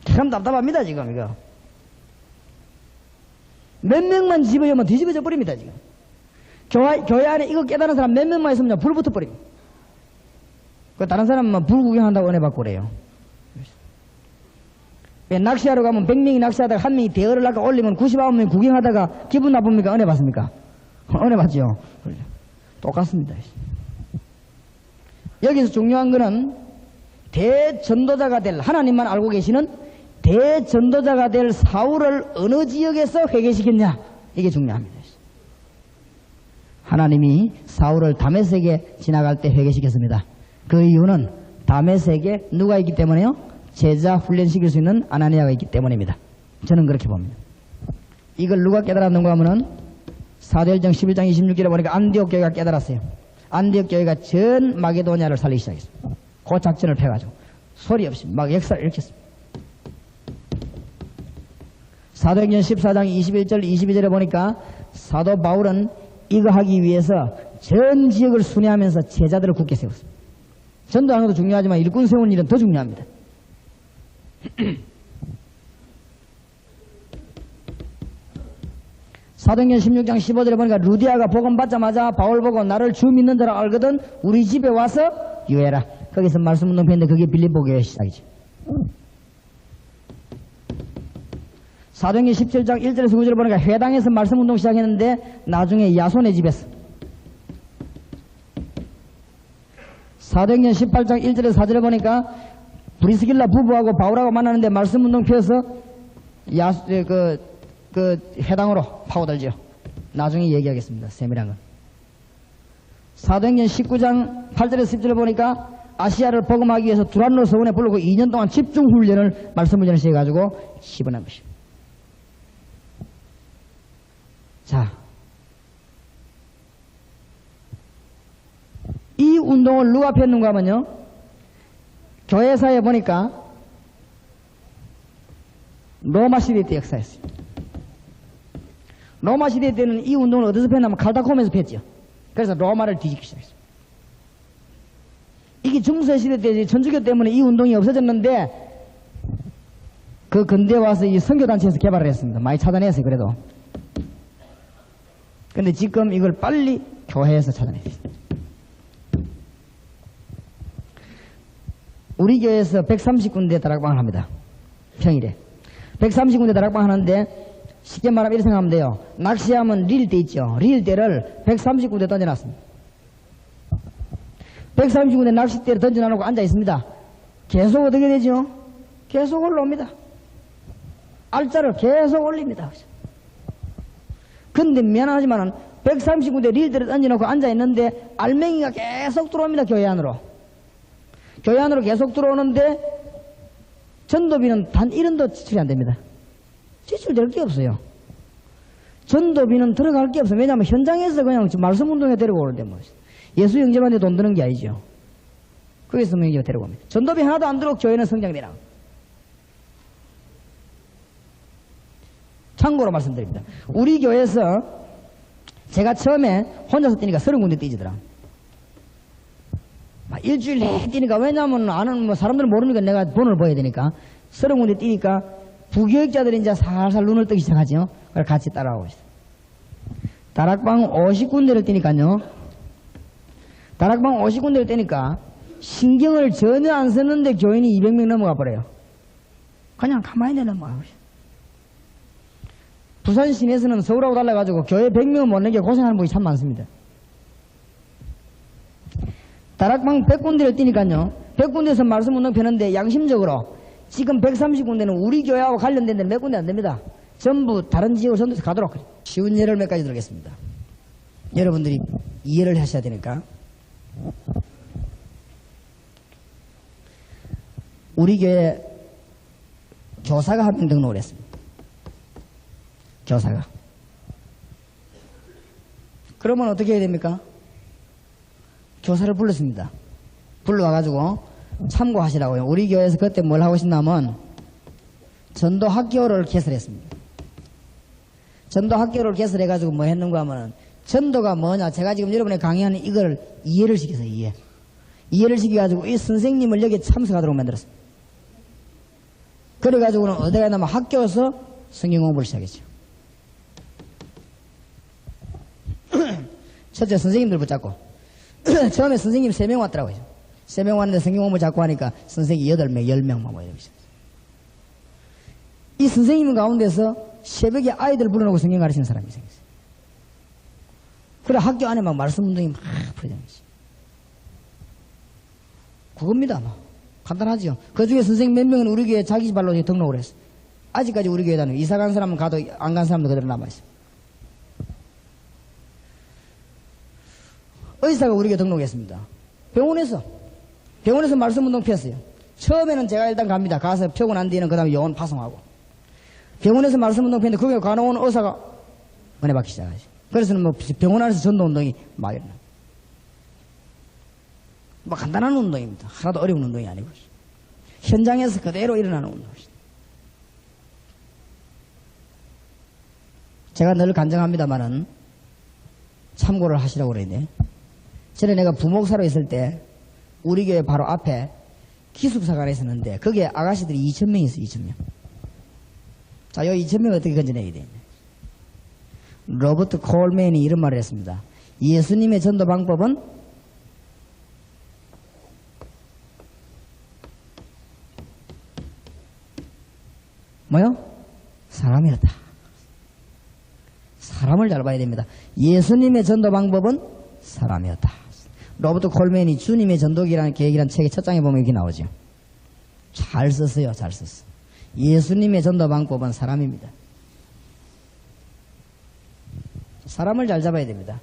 참 답답합니다 지금 이거. 몇 명만 집어넣으면 뒤집어져 버립니다 지금. 교회 안에 이거 깨달은 사람 몇 명만 있으면 불 붙어버립니다. 그 다른 사람은 불 구경한다고 은혜 받고 그래요. 낚시하러 가면 100명이 낚시하다가 한 명이 대어를 낚아 올리면 99명이 구경하다가 기분 나쁩니까? 은혜 받습니까? 은혜 받죠. 똑같습니다. 여기서 중요한 거는 대전도자가 될 하나님만 알고 계시는 대전도자가 될 사울을 어느 지역에서 회개시켰냐 이게 중요합니다. 하나님이 사울을 다메섹에 지나갈 때 회개시켰습니다. 그 이유는 다메섹에 누가 있기 때문에요? 제자 훈련시킬 수 있는 아나니아가 있기 때문입니다. 저는 그렇게 봅니다. 이걸 누가 깨달았는가 하면은 사도행전 11장 26절에 보니까 안디옥 교회가 깨달았어요. 안디옥 교회가 전 마게도냐를 살리기 시작했습니다. 그 작전을 펴가지고 소리 없이 막 역사를 일으켰습니다. 사도행전 14장 21절 22절에 보니까 사도 바울은 이거 하기 위해서 전 지역을 순회하면서 제자들을 굳게 세웠습니다. 전도하는 것도 중요하지만 일꾼 세우는 일은 더 중요합니다. 사도행전 16장 15절에 보니까 루디아가 복음 받자마자 바울 보고 나를 주 믿는 자라 알거든 우리 집에 와서 유해라. 거기서 말씀 운동 폈는데 그게 빌립보 교회 시작이죠. 사도행전 17장 1절에서 9절에 보니까 회당에서 말씀 운동 시작했는데 나중에 야손의 집에서 사도행전 18장 1절에서 4절에 보니까 브리스길라 부부하고 바울하고 만나는데 말씀 운동 펴서 회당으로 파고들죠. 나중에 얘기하겠습니다. 세밀한 건. 사도행전 19장 8절에서 10절에 보니까 아시아를 복음하기 위해서 두란노 서원에 부르고 2년 동안 집중훈련을 말씀 훈련을 시켜가지고 집어넣은 것입니다. 자, 이 운동을 누가 폈는가 하면요. 교회사에 보니까 로마 시대 때 역사였어요. 로마 시대 때는 이 운동을 어디서 폈냐면 칼다콤에서 폈죠. 그래서 로마를 뒤집기 시작했어요. 이게 중세 시대 때 천주교 때문에 이 운동이 없어졌는데 그 근대에 와서 이 선교단체에서 개발을 했습니다. 많이 찾아냈어요. 그래도. 근데 지금 이걸 빨리 교회에서 찾아냈어요. 우리 교회에서 130군데 다락방을 합니다. 평일에. 130군데 다락방 하는데 쉽게 말하면 이렇게 생각하면 돼요. 낚시하면 릴대 있죠. 릴대를 130군데 던져놨습니다. 130군데 낚싯대를 던져놔놓고 앉아 있습니다. 계속 어떻게 되죠? 계속 올라옵니다. 알짜를 계속 올립니다. 근데 미안하지만은 130군데 릴대를 던져놓고 앉아 있는데 알맹이가 계속 들어옵니다. 교회 안으로. 교회 안으로 계속 들어오는데 전도비는 단 1원도 지출이 안 됩니다. 지출될 게 없어요. 전도비는 들어갈 게 없어요. 왜냐하면 현장에서 그냥 말씀 운동에 데리고 오는데 뭐 예수 영접하는데 돈 드는 게 아니죠. 거기서 영접에 데리고 옵니다. 전도비 하나도 안 들어오고 교회는 성장되라. 참고로 말씀드립니다. 우리 교회에서 제가 처음에 혼자서 뛰니까 30군데 뛰지더라. 일주일 내내 뛰니까, 왜냐면 아는 사람들은 모르니까 내가 돈을 벌어야 되니까 30군데 뛰니까 부교육자들이 이제 살살 눈을 뜨기 시작하죠. 그걸 같이 따라오고 있어요. 다락방 50군데를 뛰니까요. 다락방 50군데를 뛰니까 신경을 전혀 안 썼는데 교인이 200명 넘어가 버려요. 그냥 가만히 넘어가고 있어요. 부산 시내에서는 서울하고 달라가지고 교회 100명을 못 내게 고생하는 분이 참 많습니다. 다락방 100군데를 뛰니까요. 100군데에서 말씀 운동 펴는데 양심적으로 지금 130군데는 우리 교회하고 관련된 데는 몇 군데 안 됩니다. 전부 다른 지역을 선도해서 가도록 그래요. 쉬운 예를 몇 가지 들겠습니다. 여러분들이 이해를 하셔야 되니까. 우리 교회 교사가 한 명 등록을 했습니다. 교사가. 그러면 어떻게 해야 됩니까? 교사를 불렀습니다. 불러와가지고 참고하시라고요. 우리 교회에서 그때 뭘 하고 싶냐면 전도 학교를 개설했습니다. 전도 학교를 개설해가지고 뭐 했는가 하면은 전도가 뭐냐, 제가 지금 여러분의 강의하는 이걸 이해를 시켜서 이해를 시켜가지고 이 선생님을 여기에 참석하도록 만들었습니다. 그래가지고는 어디 가냐면 학교에서 성경 공부를 시작했죠. 첫째 선생님들 붙잡고 처음에 선생님 3명 왔더라고요. 3명 왔는데 성경 공부 자꾸 하니까 선생님이 8명, 10명만 모여있어요. 이 선생님 가운데서 새벽에 아이들 불러놓고 성경 가르치는 사람이 생겼어요. 그래 학교 안에 막 말씀 운동이 막 풀어졌어요. 그겁니다. 막 간단하죠. 그 중에 선생님 몇 명은 우리 교회 자기 발로 등록을 했어요. 아직까지 우리 교회에는 이사 간 사람은 가도 안 간 사람도 그대로 남아있어요. 의사가 우리 교회 등록했습니다. 병원에서 말씀 운동 폈어요. 처음에는 제가 일단 갑니다. 가서 펴고 난 뒤에는 그 다음에 요원 파송하고. 병원에서 말씀 운동 폈는데 거기에 간호원 의사가 은혜 받기 시작하죠. 그래서는 뭐 병원 안에서 전도 운동이 막 일어나. 뭐 간단한 운동입니다. 하나도 어려운 운동이 아니고. 현장에서 그대로 일어나는 운동입니다. 제가 늘 간증합니다만은 참고를 하시라고 그러는데, 전에 내가 부목사로 있을 때 우리 교회 바로 앞에 기숙사가 하나 있었는데 거기에 아가씨들이 2,000명이 있어요. 2,000명. 자, 요 2,000명 어떻게 건져내야 되냐. 로버트 콜맨이 이런 말을 했습니다. 예수님의 전도 방법은 뭐요? 사람이었다. 사람을 잘 봐야 됩니다. 예수님의 전도 방법은 사람이었다. 로버트 콜맨이 주님의 전도기라는 계획이라는 책의 첫 장에 보면 이렇게 나오죠. 잘 썼어요. 잘 썼어. 예수님의 전도 방법은 사람입니다. 사람을 잘 잡아야 됩니다.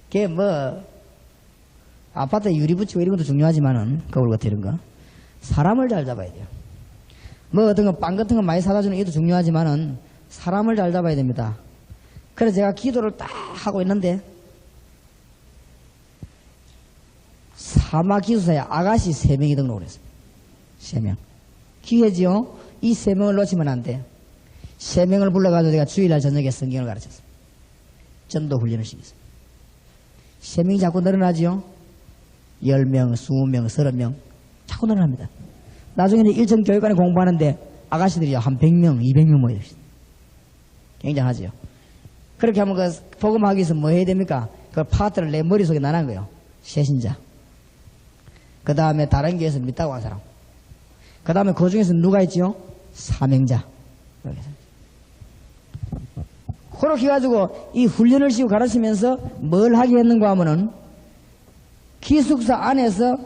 그게 뭐 아파트에 유리 붙이고 이런 것도 중요하지만은 거울 같은 이런 거 사람을 잘 잡아야 돼요. 뭐 어떤 거 빵 같은 거 많이 사다 주는 이것도 중요하지만은 사람을 잘 잡아야 됩니다. 그래서 제가 기도를 딱 하고 있는데 사마기숙사에 아가씨 3명이 등록을 했습니다. 3명. 기회지요? 이 3명을 놓치면 안 돼요. 3명을 불러가지고 제가 주일날 저녁에 성경을 가르쳤습니다. 전도 훈련을 시켰습니다. 3명이 자꾸 늘어나지요? 10명, 20명, 30명 자꾸 늘어납니다. 나중에는 일정 교육관에 공부하는데 아가씨들이 한 100명, 200명 모여있습니다. 굉장하지요. 그렇게 하면 그 복음하기 위해서 뭐 해야 됩니까? 그 파트를 내 머릿속에 나눈 거예요. 새신자. 그 다음에 다른 교회에서 믿다고 한 사람. 그 다음에 그 중에서 누가 있지요? 사명자. 그렇게 해가지고 이 훈련을 시키고 가르치면서 뭘 하게 했는가 하면은 기숙사 안에서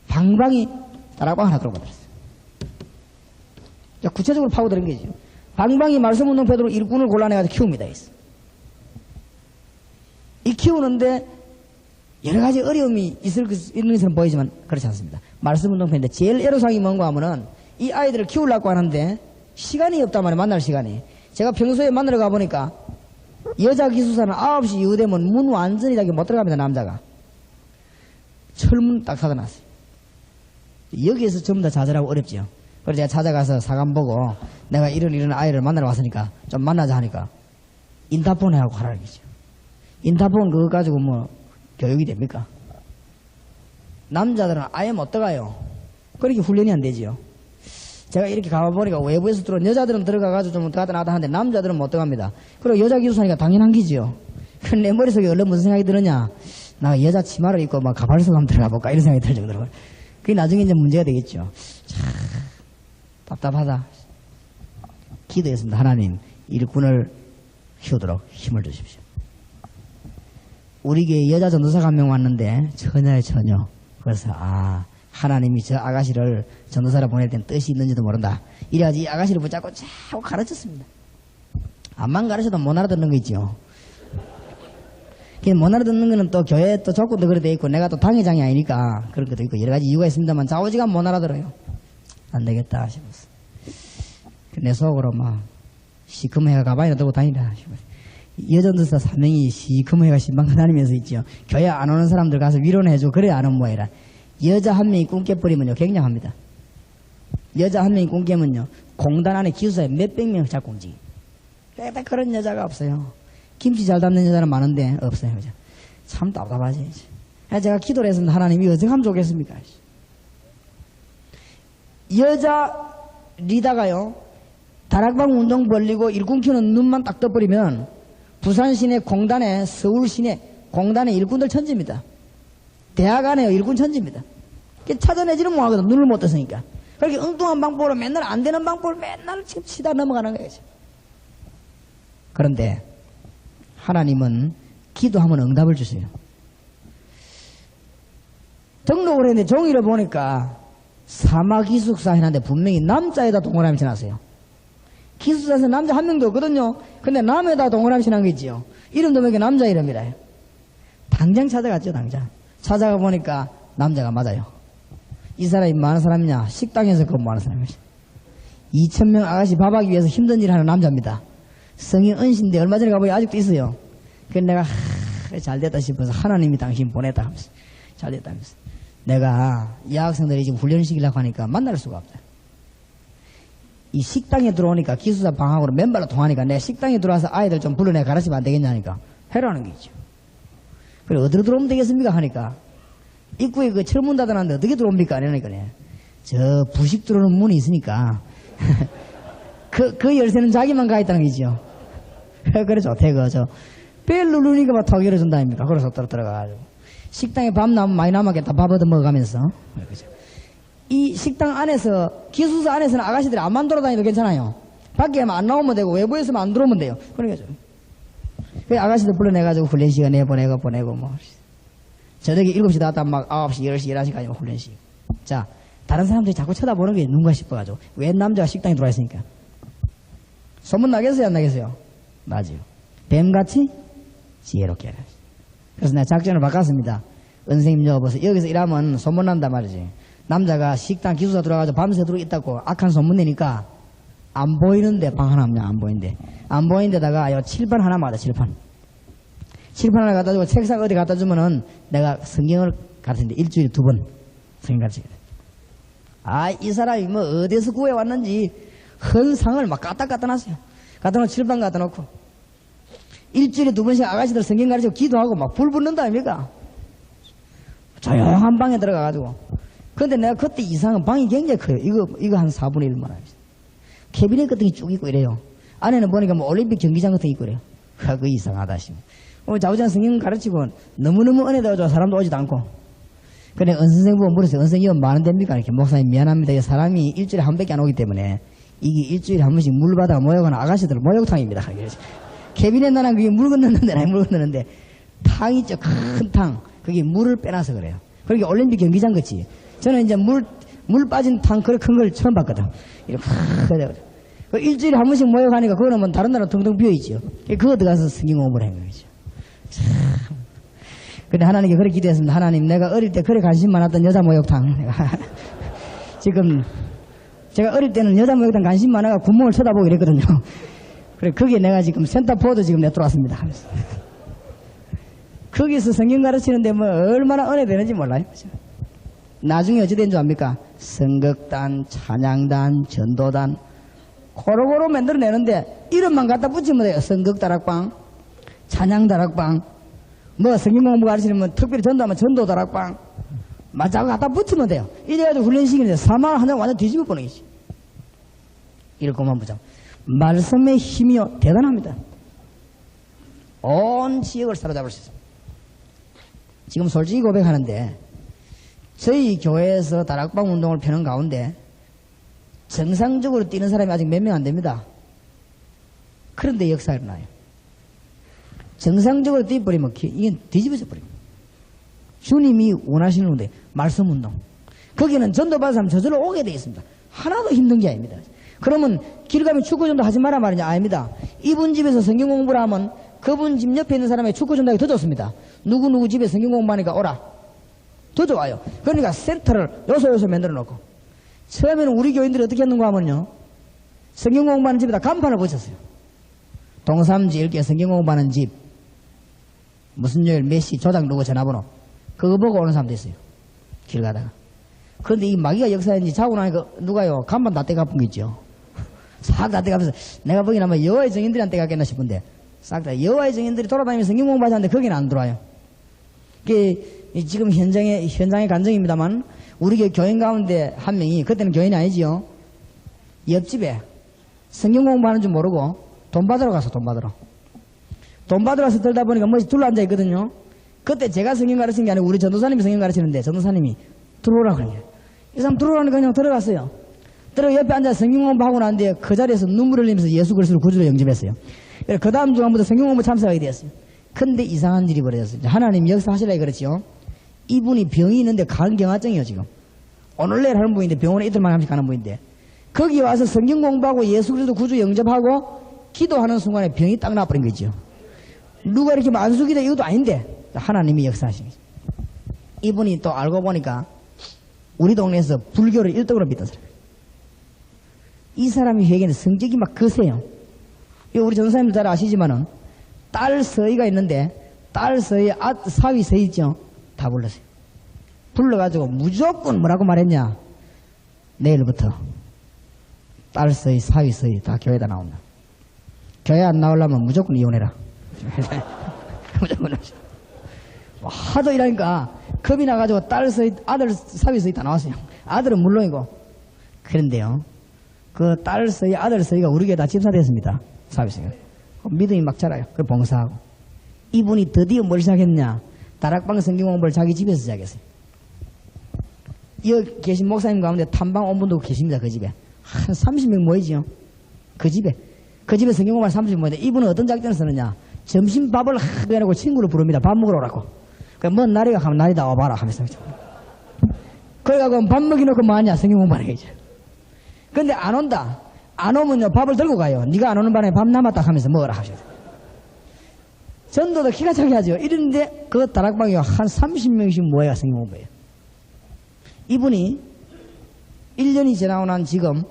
방방이 다락방 하나 들어가버렸어요. 구체적으로 파고드는 거죠. 방방이 말씀운동패드로 일꾼을 골라내가지고 키웁니다. 이 키우는데 여러 가지 어려움이 있는 것처럼 보이지만 그렇지 않습니다. 말씀운동패인데 제일 애로사항이 뭔가 하면은 이 아이들을 키우려고 하는데 시간이 없단 말이에요. 만날 시간이. 제가 평소에 만나러 가보니까 여자 기숙사는 9시 이후 되면 문 완전히 닫게 못 들어갑니다. 남자가. 철문 딱 닫아놨어요. 여기에서 전부 다 좌절하고 어렵지요. 그래서 제가 찾아가서 사감 보고 내가 이런 아이를 만나러 왔으니까 좀 만나자 하니까 인터폰에 하고 가라는 거죠. 인터폰 그거 가지고 뭐 교육이 됩니까? 남자들은 아예 못 들어가요. 그렇게 훈련이 안 되지요. 제가 이렇게 가보니까 외부에서 들어온 여자들은 들어가가지고 좀 들어갔다 나갔다 하는데 남자들은 못 들어갑니다. 그리고 여자 기숙사니까 당연한 기지요. 내 머릿속에 얼른 무슨 생각이 들었냐. 나 여자 치마를 입고 막 가발 쓰고 한번 들어가 볼까 이런 생각이 들 정도로. 그게 나중에 이제 문제가 되겠죠. 참 답답하다. 기도했습니다. 하나님 일꾼을 키우도록 힘을 주십시오. 우리 교회에 여자 전도사가 한 명 왔는데 처녀예요, 처녀. 그래서 하나님이 저 아가씨를 전도사로 보낼 땐 뜻이 있는지도 모른다. 이래가지고 이 아가씨를 붙잡고 자꾸 가르쳤습니다. 암만 가르쳐도 못 알아듣는 거 있죠. 못 알아듣는 거는 또 교회 또 조건도 그래 돼 있고 내가 또 당회장이 아니니까 그런 것도 있고 여러 가지 이유가 있습니다만 좌우지간 못 알아들어요. 안 되겠다 싶었어. 내 속으로 막 시커먼 가방이나 들고 다니라 싶었어. 여전도사 3명이 시커먼 신방가 다니면서 있죠. 교회 안 오는 사람들 가서 위로는 해주고 그래야 안 오는 모양이라. 여자 한 명이 꿈깨버리면요 굉장합니다. 여자 한 명이 꿈깨면요 공단 안에 기숙사에 몇백 명 자꾸 움직이. 그런 여자가 없어요. 김치 잘 담는 여자는 많은데 없어요. 참 답답하지. 제가 기도를 했습니다. 하나님이 어떻게 하면 좋겠습니까? 여자 리다가요 다락방 운동 벌리고 일꾼 키우는 눈만 딱 떠버리면 부산 시내 공단에 서울 시내 공단에 일꾼들 천지입니다. 대학 안에요 일꾼 천지입니다. 찾아내지는 못하거든. 눈을 못 떴으니까. 그렇게 엉뚱한 방법으로 맨날 안 되는 방법을 맨날 치다 넘어가는 거예요. 그런데 하나님은 기도하면 응답을 주세요. 등록을 했는데 종이를 보니까 사마기숙사 해놨는데 분명히 남자에다 동그라미 쳐놨어요. 기숙사에서 남자 한 명도 없거든요. 근데 남에다 동그라미 쳐놓은 거 있지요. 이름도 보니까 남자 이름이라. 당장 찾아갔죠. 당장. 찾아가 보니까 남자가 맞아요. 이 사람이 많은 사람이냐? 식당에서 근무하는 사람이죠. 2,000명 아가씨 밥하기 위해서 힘든 일을 하는 남자입니다. 성인 은신데 얼마 전에 가보니 아직도 있어요. 그래서 내가 잘됐다 싶어서 하나님이 당신 보냈다 하면서 잘됐다 하면서 내가 이 학생들이 지금 훈련을 시키려고 하니까 만날 수가 없다. 이 식당에 들어오니까 기숙사 방학으로 맨발로 통하니까 내가 식당에 들어와서 아이들 좀 불러내 가르치면 안 되겠냐니까 해라는 게 있죠. 그래 어디로 들어오면 되겠습니까 하니까 입구에 그 철문 닫아놨는데 어떻게 들어옵니까 이러니까 저 부식 들어오는 문이 있으니까 그 열쇠는 자기만 가 있다는 거죠. 그래 좋대 그저 벨 누르니까 막 턱 열어준다 아닙니까. 그래서 들어가가지고 식당에 밥 남으면 많이 남았겠다. 밥 얻어 먹어가면서 그죠. 이 식당 안에서 기숙사 안에서는 아가씨들이 안만 돌아다니도 괜찮아요. 밖에 안 나오면 되고 외부에서만 안 들어오면 돼요. 그러니까 그 아가씨들 불러내가지고 훈련 시간에 보내고 뭐 저녁에 7시 나왔다 막 9시 10시 11시까지 훈련 시간. 자 다른 사람들이 자꾸 쳐다보는 게 누군가 싶어가지고 왜 남자가 식당에 들어와 있으니까 소문 나겠어요 안 나겠어요? 나지요. 뱀같이 지혜롭게 해라. 그래서 내가 작전을 바꿨습니다. 은생님 여보세요. 여기서 일하면 소문난단 말이지. 남자가 식당 기숙사 들어가서 밤새 들어 있다고 악한 소문 내니까 안 보이는데 방 하나 없냐 안 보이는데 안 보이는데다가 요 칠판 하나만 갖다 칠판 하나 갖다 주고 책상 어디 갖다 주면은 내가 성경을 가르치는데 일주일에 2번 성경 가르치게 돼. 이 사람이 뭐 어디서 구해왔는지 헌상을 막 갖다 놨어요. 갖다 놓고 칠판 갖다 놓고 일주일에 2번씩 아가씨들 성경 가르치고 기도하고 막 불 붙는다 아닙니까? 조용한 방에 들어가가지고. 근데 내가 그때 이상한 방이 굉장히 커요. 이거 한 4분의 1만 하겠어요. 캐비넷 같은 게 쭉 있고 이래요. 안에는 보니까 뭐 올림픽 경기장 같은 게 있고 이래요. 그거 이상하다 싶어. 자우장 성경 가르치고 너무너무 은혜도 줘 사람도 오지도 않고. 근데 은선생 보고 물었어요. 은선생님 많은 데입니까? 이렇게 목사님 미안합니다. 사람이 일주일에 한 번밖에 안 오기 때문에 이게 일주일에 한 번씩 물 받아 모여가는 아가씨들 목욕탕입니다. 캐비넷 나랑 그게 물 건너는 데나 물 건너는데 탕 있죠. 큰 탕. 그게 물을 빼놔서 그래요. 그러니까 올림픽 경기장 같이. 저는 이제 물 빠진 탕 큰 걸 처음 봤거든. 이렇게 그 일주일에 한 번씩 모여가니까 그거는 뭐 다른 나라 텅텅 비어있죠. 그거 들어가서 성경 공부를 한 거죠. 참. 근데 하나님께 그렇게 기도했습니다. 하나님, 내가 어릴 때 그래 관심 많았던 여자 목욕탕. 지금 제가 어릴 때는 여자 목욕탕 관심 많아가 구멍을 쳐다보고 이랬거든요. 그래, 거기에 내가 지금 센터포드 지금 내들어왔습니다. 거기서 성경 가르치는데 뭐 얼마나 은혜 되는지 몰라요. 나중에 어찌 된 줄 압니까? 선극단, 찬양단, 전도단 고루고루 만들어내는데 이름만 갖다 붙이면 돼요. 선극다락방, 찬양다락방, 뭐 성경 공부 가르치면 특별히 전도하면 전도다락방 맞아 갖다 붙이면 돼요. 이래가지고 훈련시키는데 사망을 한 장 완전 뒤집어 보는 거지. 이렇게만 보자. 말씀의 힘이요 대단합니다. 온 지역을 사로잡을 수 있습니다. 지금 솔직히 고백하는데 저희 교회에서 다락방 운동을 펴는 가운데 정상적으로 뛰는 사람이 아직 몇 명 안 됩니다. 그런데 역사가 일어나요. 정상적으로 뛰어버리면 이게 뒤집어져 버립니다. 주님이 원하시는 운동, 말씀 운동. 거기는 전도받은 사람 저절로 오게 되어 있습니다. 하나도 힘든 게 아닙니다. 그러면 길 가면 축구 전도 하지 마라 말이냐? 아닙니다. 이분 집에서 성경 공부를 하면 그분 집 옆에 있는 사람의 축구 전도하기 더 좋습니다. 누구누구 집에 성경 공부하니까 오라. 더 좋아요. 그러니까 센터를 요소 만들어 놓고. 처음에는 우리 교인들이 어떻게 했는가 하면요. 성경 공부하는 집에다 간판을 붙였어요. 동삼지 이렇게 성경 공부하는 집. 무슨 요일 몇 시 조장 누구 전화번호. 그거 보고 오는 사람도 있어요. 길 가다가. 그런데 이 마귀가 역사인지 자고 나니까 누가요. 간판 다 떼가쁜 거 있죠. 싹 다 떼가면서 내가 보기엔 아마 여호와의 증인들한테 떼갔겠나 싶은데 싹 다 여호와의 증인들이 돌아다니면서 성경 공부하자는데 거기는 안 들어와요. 그게 지금 현장의 감정입니다만 우리 교인 가운데 한 명이 그때는 교인이 아니지요. 옆집에 성경 공부하는 줄 모르고 돈 받으러 가서 돈 받으러 가서 들다 보니까 뭐지 둘러앉아 있거든요. 그때 제가 성경 가르치는 게 아니고 우리 전도사님이 성경 가르치는데 전도사님이 들어오라고 그러냐. 이 사람 들어오라니까 그냥 들어갔어요. 들어가 옆에 앉아서 성경 공부하고 난 뒤에 그 자리에서 눈물을 흘리면서 예수 그리스도를 구주로 영접했어요. 그 다음 주간부터 성경 공부 참석하게 되었어요. 근데 이상한 일이 벌어졌어요. 하나님 역사하시려고 그렇지요. 이분이 병이 있는데 간경화증이에요 지금. 오늘 내일 하는 분인데 병원에 이틀만 한 번씩 가는 분인데 거기 와서 성경 공부하고 예수 그리스도 구주 영접하고 기도하는 순간에 병이 딱 나버린 거죠. 누가 이렇게 만수기다 이것도 아닌데 하나님이 역사하시는 거죠. 이분이 또 알고 보니까 우리 동네에서 불교를 1등으로 믿던 사람. 이 사람이 회개는 성격이 막 거세요. 우리 전사님들 잘 아시지만은 딸 서희가 있는데 딸 서희 사위 서희 있죠. 다 불렀어요. 불러가지고 무조건 뭐라고 말했냐. 내일부터 딸 서희 사위 서희 다 교회에다 나온다. 교회 안 나오려면 무조건 이혼해라. 무조건 하도 이러니까 겁이 나가지고 딸 서희 아들 사위 서희 다 나왔어요. 아들은 물론이고. 그런데요 그 딸 서희 아들 서희가 우리 교회 다 집사 됐습니다. 사위 서희가 믿음이 막 자라요. 그 봉사하고 이분이 드디어 뭘 시작했냐. 다락방 성경 공부를 자기 집에서 시작했어요. 여기 계신 목사님 가운데 탐방 온 분도 계십니다. 그 집에 한 30명 모이지요. 그 집에 성경 공부를 30명 모이는데 이분은 어떤 작전을 쓰느냐. 점심밥을 해놓고 친구를 부릅니다. 밥 먹으러 오라고. 그러니까 먼 날이가 하면 날이다 와봐라 하면서 그래가지고 밥 먹여놓고 뭐하냐. 성경 공부하는 거죠. 근데 안 온다. 안 오면요 밥을 들고 가요. 네가 안 오는 바람에 밥 남았다 하면서 먹으라 하셔야 돼요. 전도도 기가 차게 하죠. 이랬는데 그 다락방에 한 30명씩 모여가 성경 공부해요. 이분이 1년이 지나고 난 지금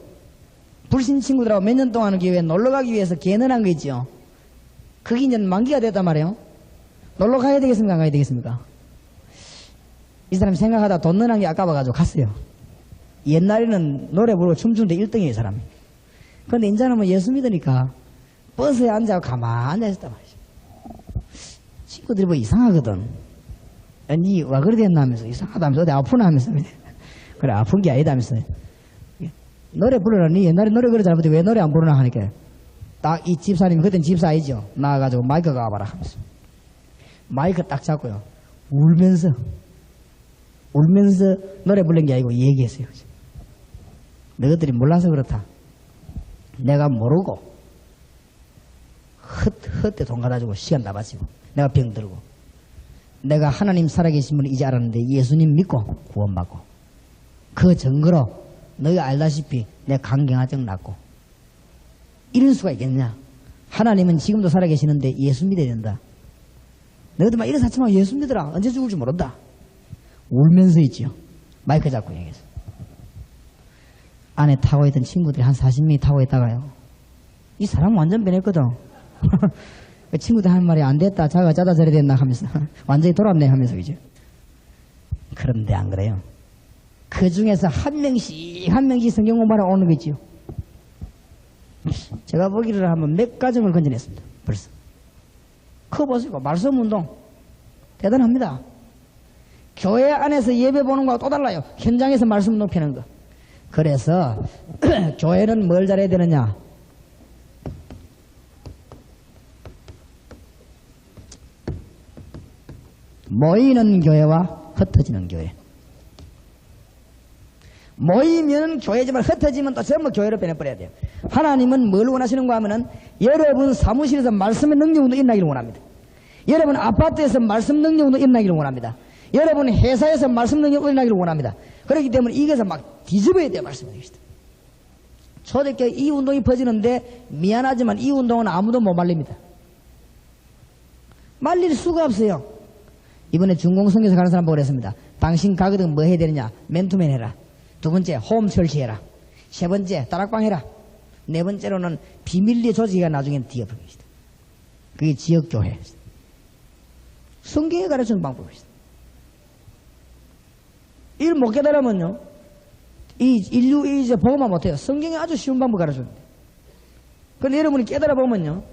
불신 친구들하고 몇 년 동안 교회에 놀러가기 위해서 개헌한 거 있죠. 그게 이제 만기가 됐단 말이에요. 놀러 가야 되겠습니까? 안 가야 되겠습니까? 이 사람이 생각하다 돈 넣는 게 아까워가지고 갔어요. 옛날에는 노래 부르고 춤추는데 1등이에요, 이 사람이. 그런데 이제는 뭐 예수 믿으니까 버스에 앉아서 가만히 앉아있단 말이죠. 친구들이 뭐 이상하거든. 니 와 그래 됐나 하면서 이상하다면서 어디 아프나 하면서 그래 아픈 게 아니다면서 노래 부르라. 니 옛날에 노래 그래 잘못해 왜 노래 안 부르나 하니까 딱 이 집사님이 그땐 집사이죠. 나와가지고 마이크가 와봐라 하면서 마이크 딱 잡고요. 울면서 노래 부른 게 아니고 얘기했어요. 너희들이 몰라서 그렇다. 내가 모르고 헛되 돈 갖다 주고 시간 다 바치고 내가 병들고 내가 하나님 살아계심을 이제 알았는데 예수님 믿고 구원받고 그 증거로 너희가 알다시피 내 간경화증 났고 이런 수가 있겠냐. 하나님은 지금도 살아계시는데 예수 믿어야 된다. 너희들 막 이래서 하지만 예수 믿어라. 언제 죽을지 모른다. 울면서 있지요. 마이크 잡고 얘기해서. 안에 타고 있던 친구들이 한 40명이 타고 있다가요. 이 사람 완전 변했거든. 그 친구들 하는 말이 안 됐다. 자가 짜다 저래 됐나 하면서 완전히 돌았네 하면서 그죠. 그런데 안 그래요. 그 중에서 한 명씩 성경 공부하러 오는 거 있지요. 제가 보기를 한번 몇 가정을 건져냈습니다. 벌써. 그거 보시고 말씀 운동 대단합니다. 교회 안에서 예배 보는 거하고 또 달라요. 현장에서 말씀 운동 펴는 거. 그래서 교회는 뭘 잘해야 되느냐. 모이는 교회와 흩어지는 교회. 모이면 교회지만 흩어지면 또 전부 교회로 변해버려야 돼요. 하나님은 뭘 원하시는가 하면은 여러분 사무실에서 말씀의 능력으로 일어나기를 원합니다. 여러분 아파트에서 말씀 능력으로 일어나기를 원합니다. 여러분 회사에서 말씀 능력으로 일어나기를 원합니다. 그렇기 때문에 이것을 막 뒤집어야 돼요. 말씀을 드립니다. 초대교회 이 운동이 퍼지는데 미안하지만 이 운동은 아무도 못 말립니다. 말릴 수가 없어요. 이번에 중공성에서 가는 사람 보고 그랬습니다. 당신 가거든 뭐 해야 되느냐. 맨투맨 해라. 두 번째 홈 설치해라. 세 번째 다락방 해라. 네 번째로는 비밀리에 조직이 나중엔 뒤엎을 것이다. 그게 지역교회. 성경에 가르치는 방법이다. 일 못 깨달으면요. 인류 이제 보고만 못해요. 성경에 아주 쉬운 방법 가르쳐줍니다. 그런데 여러분이 깨달아 보면요.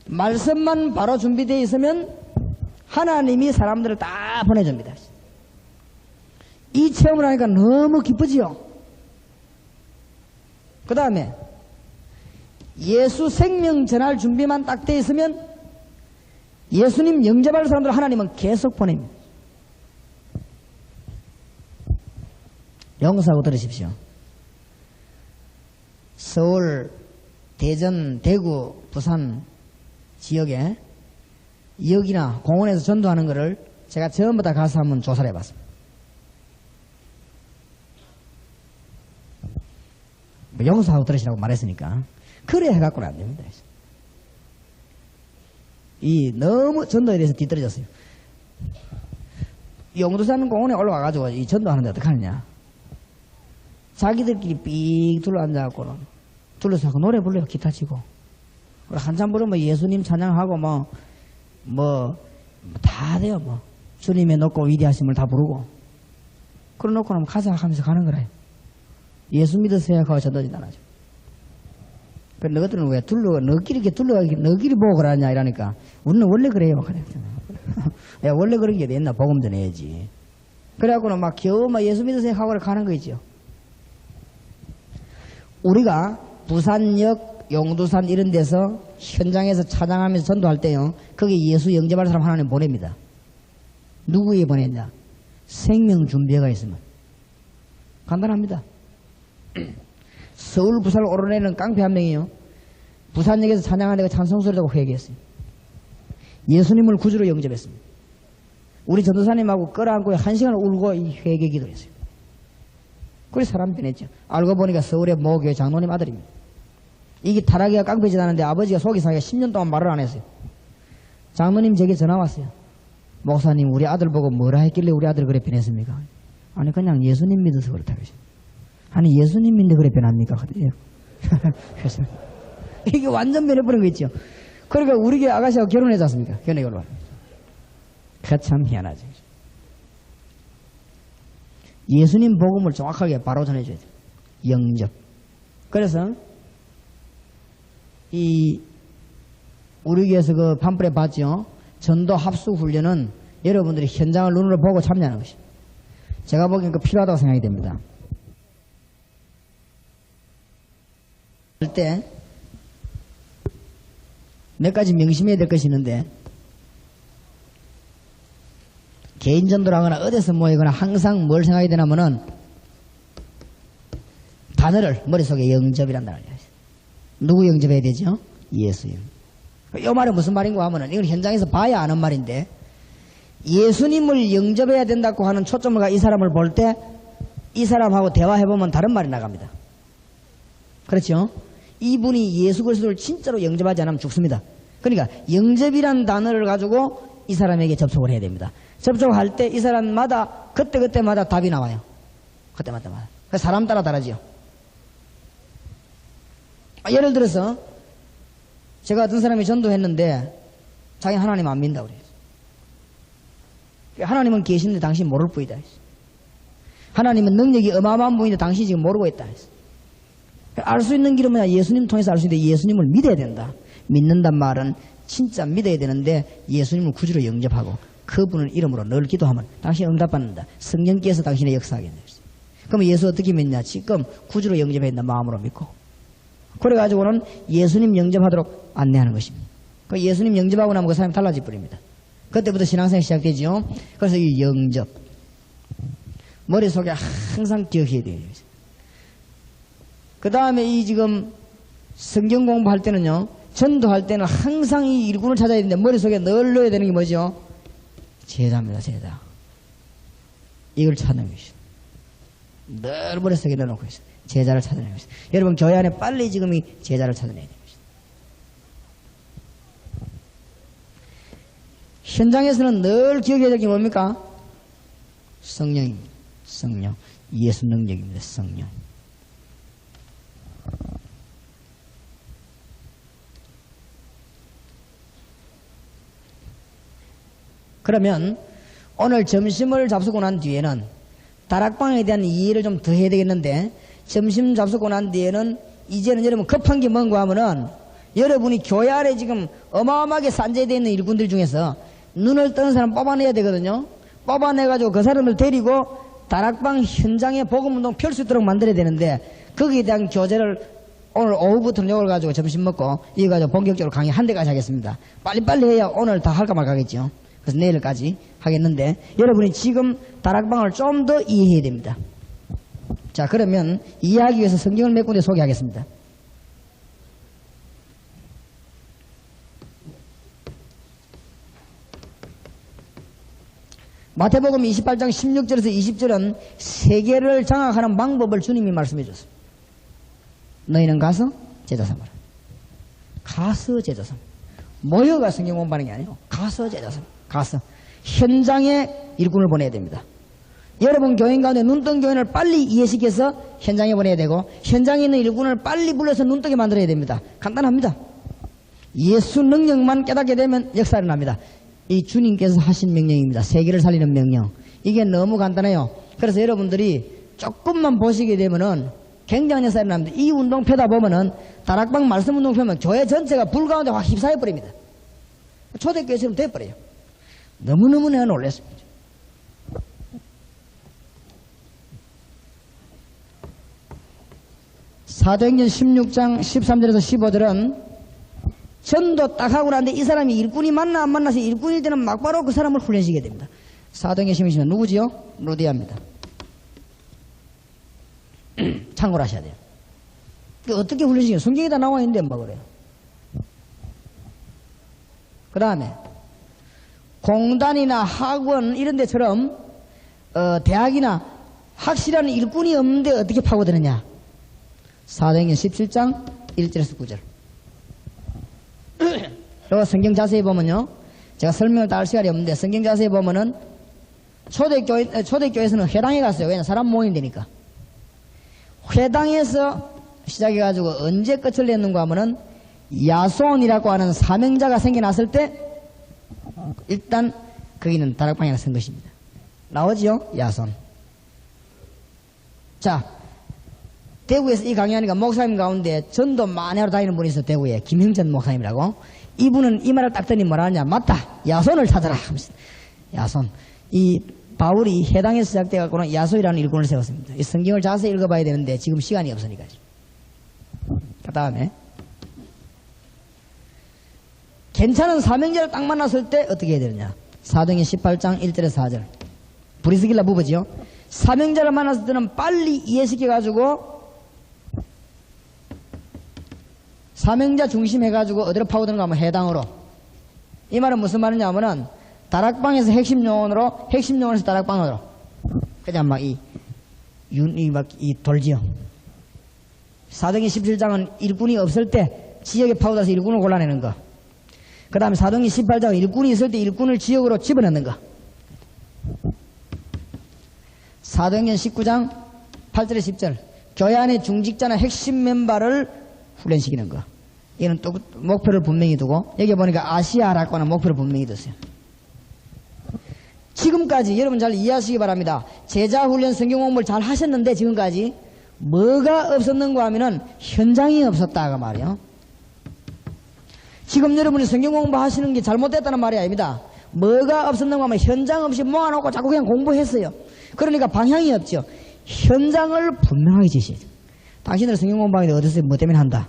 말씀만 바로 준비되어 있으면 하나님이 사람들을 다 보내줍니다. 이 체험을 하니까 너무 기쁘지요. 그 다음에 예수 생명 전할 준비만 딱 돼 있으면 예수님 영접할 사람들을 하나님은 계속 보냅니다. 영사하고 들으십시오. 서울, 대전, 대구, 부산 지역에 여기나 공원에서 전도하는 것을 제가 전부 다 가서 한번 조사를 해봤습니다. 영사하고 들으시라고 말했으니까 그래 해갖고는 안 됩니다. 너무 전도에 대해서 뒤떨어졌어요. 용두산 공원에 올라와가지고 이 전도하는데 어떡하느냐. 자기들끼리 삑 둘러앉아갖고는 둘러싸고 노래 불러요. 기타 치고 한참 부르면 예수님 찬양하고 다 돼요. 주님의 높고 위대하심을 다 부르고 그러놓고 나면 가자 하면서 가는 거라요. 예수 믿으세요 하고 전도진 안 하죠. 그래 너희들은 왜 너끼리 이렇게 둘러가기 너끼리 보고 그러냐 이러니까 우리는 원래 그래요. 야 원래 그런 게 됐나 복음 전해야지. 그래갖고는 막 겨우 예수 믿으세요 하고 가는 거 있죠. 우리가 부산역 용두산 이런 데서 현장에서 찬양하면서 전도할 때요. 거기 예수 영접할 사람 하나님 보냅니다. 누구에 보냈냐? 생명 준비가 있으면. 간단합니다. 서울 부산을 오르내는 깡패 한 명이요. 부산역에서 찬양하는 데가 찬송소리 듣고 회개했어요. 예수님을 구주로 영접했습니다. 우리 전도사님하고 끌어안고 1시간 울고 회개 기도를 했어요. 그래서 사람 변했죠. 알고 보니까 서울의 모교회 장로님 아들입니다. 이게 타락이가 깡패짓 하는데 아버지가 속이 상해 10년 동안 말을 안 했어요. 장로님 제게 전화 왔어요. 목사님 우리 아들 보고 뭐라 했길래 우리 아들 그래 변했습니까? 아니 그냥 예수님 믿어서 그렇다고 하시죠. 아니 예수님 믿는데 그래 변합니까? 그래서 이게 완전 변해버린 거 있죠. 그러니까 우리 교회 아가씨하고 결혼하지 않습니까? 연애 결혼. 그 참 희한하죠. 예수님 복음을 정확하게 바로 전해줘야 돼요. 영접. 그래서 우리 교회에서 그 팜플렛 봤죠? 전도 합숙 훈련은 여러분들이 현장을 눈으로 보고 참여하는 것입니다. 제가 보기엔 그 필요하다고 생각이 됩니다. 때 몇 가지 명심해야 될 것이 있는데 개인 전도를 하거나 어디서 모이거나 항상 뭘 생각해야 되냐면은 단어를 머릿속에 영접이라는 단어를 해요. 누구 영접해야 되죠? 예수님. 이 말은 무슨 말인가 하면은 이건 현장에서 봐야 아는 말인데 예수님을 영접해야 된다고 하는 초점을 가 이 사람을 볼 때 이 사람하고 대화해보면 다른 말이 나갑니다. 그렇죠? 이분이 예수 그리스도를 진짜로 영접하지 않으면 죽습니다. 그러니까 영접이란 단어를 가지고 이 사람에게 접촉을 해야 됩니다. 접촉할 때 이 사람마다 그때그때마다 답이 나와요. 그때마다. 사람 따라 다르지요. 예를 들어서 제가 어떤 사람이 전도했는데 자기 하나님 안 믿는다고 그래요. 하나님은 계신데 당신 모를 뿐이다. 하나님은 능력이 어마어마한 분인데 당신이 지금 모르고 있다. 알 수 있는 길은 뭐냐? 예수님 통해서 알 수 있는데 예수님을 믿어야 된다. 믿는단 말은 진짜 믿어야 되는데 예수님을 구주로 영접하고 그분을 이름으로 늘 기도하면 당신 응답받는다. 성령께서 당신의 역사하게 된다. 그럼 예수 어떻게 믿냐? 지금 구주로 영접해야 된다. 마음으로 믿고. 그래가지고는 예수님 영접하도록 안내하는 것입니다. 그 예수님 영접하고 나면 그 사람이 달라질 뿐입니다. 그때부터 신앙생활이 시작되죠. 그래서 이 영접. 머릿속에 항상 기억해야 돼요. 그 다음에 이 지금 성경 공부할 때는요, 전도할 때는 항상 이 일꾼을 찾아야 되는데 머릿속에 늘 넣어야 되는 게 뭐죠? 제자입니다, 제자. 이걸 찾는 것이죠. 늘 머릿속에 넣어놓고 있어요. 제자를 찾아내는 것이죠. 여러분, 교회 안에 빨리 지금 이 제자를 찾아내야 됩니다. 현장에서는 늘 기억해야 될 게 뭡니까? 성령입니다. 성령. 예수 능력입니다. 성령. 그러면 오늘 점심을 잡수고 난 뒤에는 다락방에 대한 이해를 좀 더 해야 되겠는데 점심 잡수고 난 뒤에는 이제는 여러분 급한 게 뭔가 하면은 여러분이 교회 안에 지금 어마어마하게 산재되어 있는 일꾼들 중에서 눈을 뜨는 사람 뽑아내야 되거든요. 뽑아내가지고 그 사람을 데리고 다락방 현장에 복음운동 펼 수 있도록 만들어야 되는데 거기에 대한 교재를 오늘 오후부터 요걸 가지고 점심 먹고 이거 가지고 본격적으로 강의 한 대까지 하겠습니다. 빨리빨리 해야 오늘 다 할까 말까 하겠죠. 그래서 내일까지 하겠는데 여러분이 지금 다락방을 좀 더 이해해야 됩니다. 자, 그러면 이해하기 위해서 성경을 몇 군데 소개하겠습니다. 마태복음 28장 16절에서 20절은 세계를 장악하는 방법을 주님이 말씀해 줬습니다. 너희는 가서 제자 삼으라. 가서 제자 삼. 모여가 성경 공부하는 게 아니에요. 가서 제자 삼. 가서 현장에 일꾼을 보내야 됩니다. 여러분 교인 가운데 눈뜬 교인을 빨리 이해시켜서 현장에 보내야 되고 현장에 있는 일꾼을 빨리 불러서 눈뜨게 만들어야 됩니다. 간단합니다. 예수 능력만 깨닫게 되면 역사가 일어납니다. 이 주님께서 하신 명령입니다. 세계를 살리는 명령. 이게 너무 간단해요. 그래서 여러분들이 조금만 보시게 되면은 굉장한 역사가 일어납니다. 이 운동 펴다 보면은 다락방 말씀 운동 펴면 교회 전체가 불 가운데 확 휩싸여 버립니다. 초대교회처럼 돼버려요. 너무너무 내가 놀랐습니다. 사도행전 16장 13절에서 15절은 전도 딱 하고 나는데 이 사람이 일꾼이 만나 안 만나서 일꾼일 때는 막바로 그 사람을 훈련시키게 됩니다. 사도행전 16장 누구지요? 루디아입니다. 참고를 하셔야 돼요. 어떻게 훈련시켜요? 성경에 다 나와 있는데 뭐 그래요. 그 다음에 공단이나 학원 이런 데처럼 대학이나 확실한 일꾼이 없는데 어떻게 파고드느냐. 사도행전 17장 1절에서 9절. 그리고 성경 자세히 보면요. 제가 설명을 다 할 시간이 없는데 성경 자세히 보면은 초대교회에서는 회당에 갔어요. 왜냐면 사람 모이면 되니까. 회당에서 시작해가지고 언제 끝을 냈는가 하면은 야손이라고 하는 사명자가 생겨났을 때 일단 거기는 다락방에 하나 쓴 것입니다. 나오지요? 야손. 자, 대구에서 이 강의하니까 목사님 가운데 전도 많이 하러 다니는 분이 있어요. 대구에 김형전 목사님이라고. 이분은 이 말을 딱 듣니 뭐라 하냐. 맞다. 야손을 찾아라. 야손. 이 바울이 해당에서 시작돼갖고는 야손이라는 일꾼을 세웠습니다. 이 성경을 자세히 읽어봐야 되는데 지금 시간이 없으니까. 그 다음에 괜찮은 사명자를 딱 만났을 때 어떻게 해야 되느냐. 사도행전 18장 1절에서 4절. 브리스길라 부부지요. 사명자를 만났을 때는 빨리 이해시켜가지고 사명자 중심 해가지고 어디로 파고드는가 하면 해당으로. 이 말은 무슨 말이냐면은 다락방에서 핵심 요원에서 다락방으로. 그냥 막 이 돌지요. 사도행전 17장은 일꾼이 없을 때 지역에 파고들어서 일꾼을 골라내는 거. 그 다음에 사도행전 18장은 일꾼이 있을 때 일꾼을 지역으로 집어넣는 거. 사도행전 19장 8절에 10절. 교회 안에 중직자나 핵심 멤버를 훈련시키는 거. 이는 또 목표를 분명히 두고, 여기 보니까 아시아라고 하는 목표를 분명히 뒀어요. 지금까지 여러분 잘 이해하시기 바랍니다. 제자훈련 성경공부를 잘 하셨는데 지금까지 뭐가 없었는가 하면은 현장이 없었다가 말이에요. 지금 여러분이 성경공부 하시는 게 잘못됐다는 말이 아닙니다. 뭐가 없었는가 하면 현장 없이 모아놓고 자꾸 그냥 공부했어요. 그러니까 방향이 없죠. 현장을 분명하게 지시해요. 당신들 성경공부하는데 어디서 뭐 때문에 한다.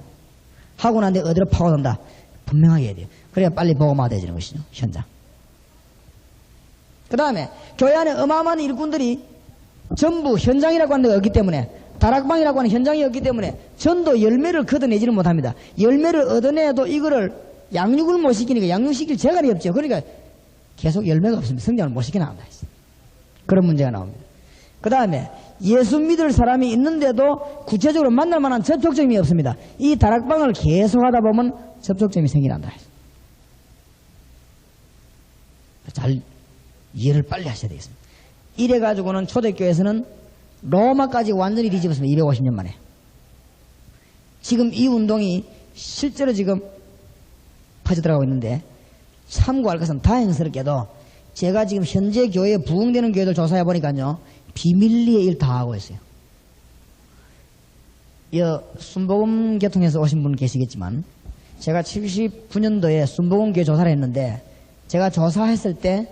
하고 난 뒤에 어디로 파고든다. 분명하게 해야 돼요. 그래야 빨리 보고만 되는 것이죠. 현장. 그 다음에 교회 안에 어마어마한 일꾼들이 전부 현장이라고 하는 데가 없기 때문에, 다락방이라고 하는 현장이 없기 때문에 전도 열매를 걷어내지는 못합니다. 열매를 얻어내도 이거를 양육을 못 시키니까 양육시킬 재간이 없죠. 그러니까 계속 열매가 없습니다. 성장을 못 시켜나간다 했어요. 그런 문제가 나옵니다. 그 다음에 예수 믿을 사람이 있는데도 구체적으로 만날 만한 접촉점이 없습니다. 이 다락방을 계속 하다 보면 접촉점이 생겨난다 했어요. 잘 이해를 빨리 하셔야 되겠습니다. 이래가지고는 초대교회에서는 로마까지 완전히 뒤집었습니다. 250년 만에. 지금 이 운동이 실제로 지금 퍼져들어가고 있는데, 참고할 것은 다행스럽게도 제가 지금 현재 교회에 부흥되는 교회들 조사해 보니까요, 비밀리에 일 다 하고 있어요. 순복음 계통에서 오신 분 계시겠지만, 제가 79년도에 순복음 교회 조사를 했는데, 제가 조사했을 때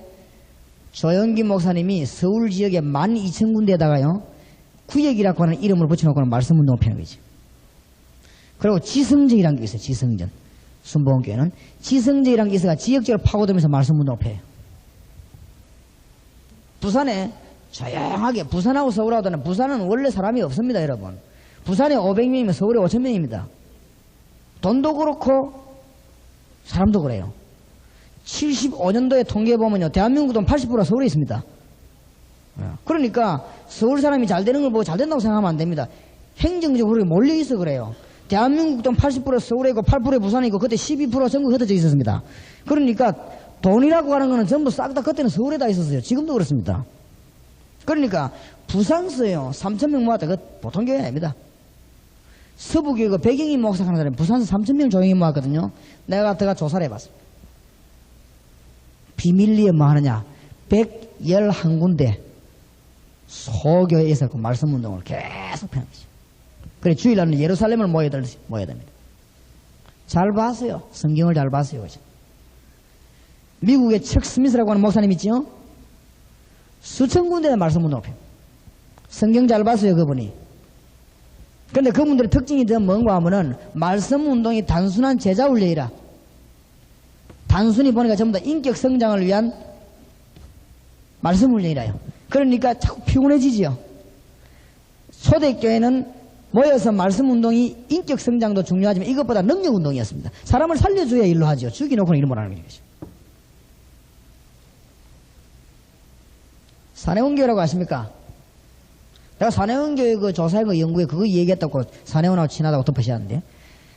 조영기 목사님이 서울 지역에 12,000군데에다가요 구역이라고 하는 이름을 붙여놓고는 말씀운동을 펴는 거죠. 그리고 지성전이라는 게 있어요. 지성전. 순복음교회는 지성전이라는 게 있어가 지역적으로 파고들면서 말씀운동을 펴요. 부산에 조용하게, 부산하고 서울하고는, 부산은 원래 사람이 없습니다. 여러분. 부산에 500명이면 서울에 5,000명입니다. 돈도 그렇고 사람도 그래요. 75년도에 통계해 보면요, 대한민국 돈 80%가 서울에 있습니다. 그러니까 서울 사람이 잘 되는 걸 보고 잘 된다고 생각하면 안 됩니다. 행정적으로 몰려 있어 그래요. 대한민국 돈 80% 서울에 있고 8% 부산에 있고 그때 12% 전국 흩어져 있었습니다. 그러니까 돈이라고 하는 거는 전부 싹 다 그때는 서울에 다 있었어요. 지금도 그렇습니다. 그러니까 부산서요 3,000명 모았다. 그 보통 교회 아닙니다. 서부교회 그 백영희 목사 하는 사람이 부산서 3,000명 조용히 모았거든요. 내가 들어가 조사를 해봤습니다. 비밀리에 뭐 하느냐? 111군데 소교회에 있었고 말씀운동을 계속 펴는 거죠. 그래 주일날은 예루살렘을 모여야 됩니다. 잘 봤어요. 성경을 잘 봤어요. 그죠? 미국의 척 스미스라고 하는 목사님 있죠? 수천 군데에 말씀운동을 펴요. 성경 잘 봤어요. 그분이. 그런데 그분들의 특징이 뭔가 하면은 말씀운동이 단순한 제자훈련이라, 단순히 보니까 전부 다 인격 성장을 위한 말씀훈련이라요. 그러니까 자꾸 피곤해지지요. 초대교회는 모여서 말씀운동이 인격 성장도 중요하지만 이것보다 능력운동이었습니다. 사람을 살려줘야 일로 하죠. 죽이놓고는 일 못하는 거죠. 산해원교회라고 아십니까? 내가 산해원교회 그 조사해 그 연구에 그거 얘기했다고 산해원하고 친하다고 덮으셨는데,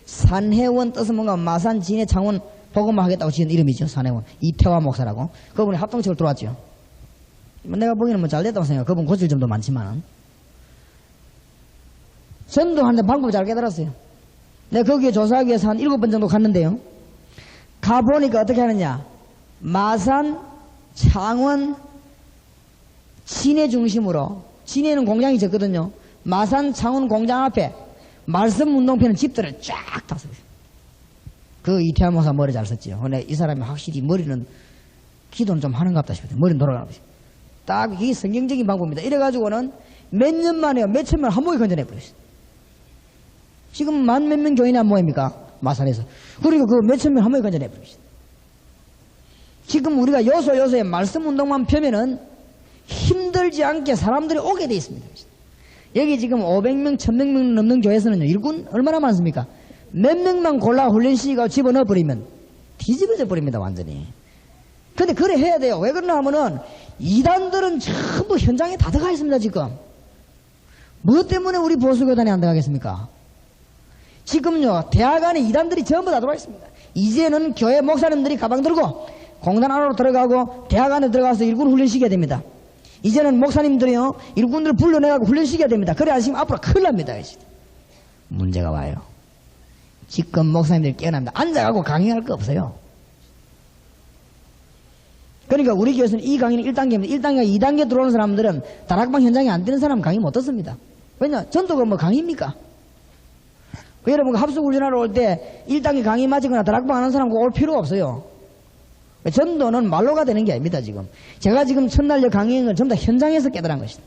산해원 뜻은 뭔가 마산, 진해, 창원 복음화 하겠다고 지은 이름이죠. 산해원. 이태화 목사라고. 그분이 합동적으로 들어왔죠. 내가 보기에는 뭐 잘됐다고 생각해요. 그분 고칠 점도 많지만. 전도하는데 방법 잘 깨달았어요. 내가 거기에 조사하기 위해서 한 7번 정도 갔는데요. 가보니까 어떻게 하느냐. 마산, 창원, 진해 중심으로, 진해는 공장이 적거든요. 마산, 창원 공장 앞에 말씀 운동편은 집들을 쫙 다 썼어요. 그 이태화 목사 머리 잘 썼지요. 근데 이 사람이 확실히 머리는 기도는 좀 하는가 보다 싶어요. 머리는 돌아가는 거죠. 딱 이게 성경적인 방법입니다. 이래가지고는 몇 년 만에요. 몇 천명 한 목에 건져내버렸어요. 지금 만 몇 명 교인이 안 모입니까? 마산에서. 그러니까 그 몇 천명 한 목에 건져내버렸어요. 지금 우리가 요소요소에 말씀 운동만 펴면은 힘들지 않게 사람들이 오게 돼 있습니다. 여기 지금 500명, 1000명 넘는 교회에서는요, 일꾼 얼마나 많습니까? 몇 명만 골라 훈련시키고 집어넣어버리면 뒤집어져 버립니다, 완전히. 근데 그래 해야 돼요. 왜 그러냐 하면은 이단들은 전부 현장에 다 들어가 있습니다, 지금. 뭐 때문에 우리 보수교단이 안 들어가겠습니까? 지금요, 대학 안에 이단들이 전부 다 들어와 있습니다. 이제는 교회 목사님들이 가방 들고 공단 안으로 들어가고 대학 안에 들어가서 일군 훈련시켜야 됩니다. 이제는 목사님들이요, 일군들 불러내가고 훈련시켜야 됩니다. 그래 안 시키면 앞으로 큰일 납니다. 문제가 와요. 지금 목사님들이 깨어납니다. 앉아가고 강의할 거 없어요. 그러니까 우리 교회에서는 이 강의는 1단계입니다. 1단계, 2단계 들어오는 사람들은 다락방 현장에 안 되는 사람 강의 못 듣습니다. 왜냐? 전도가 뭐 강의입니까? 여러분가 합숙훈련하러 올 때 1단계 강의 맞으거나 다락방 하는 사람 올 필요가 없어요. 전도는 말로가 되는 게 아닙니다, 지금. 제가 지금 첫날에 강의한 건 전부 다 현장에서 깨달은 것이다.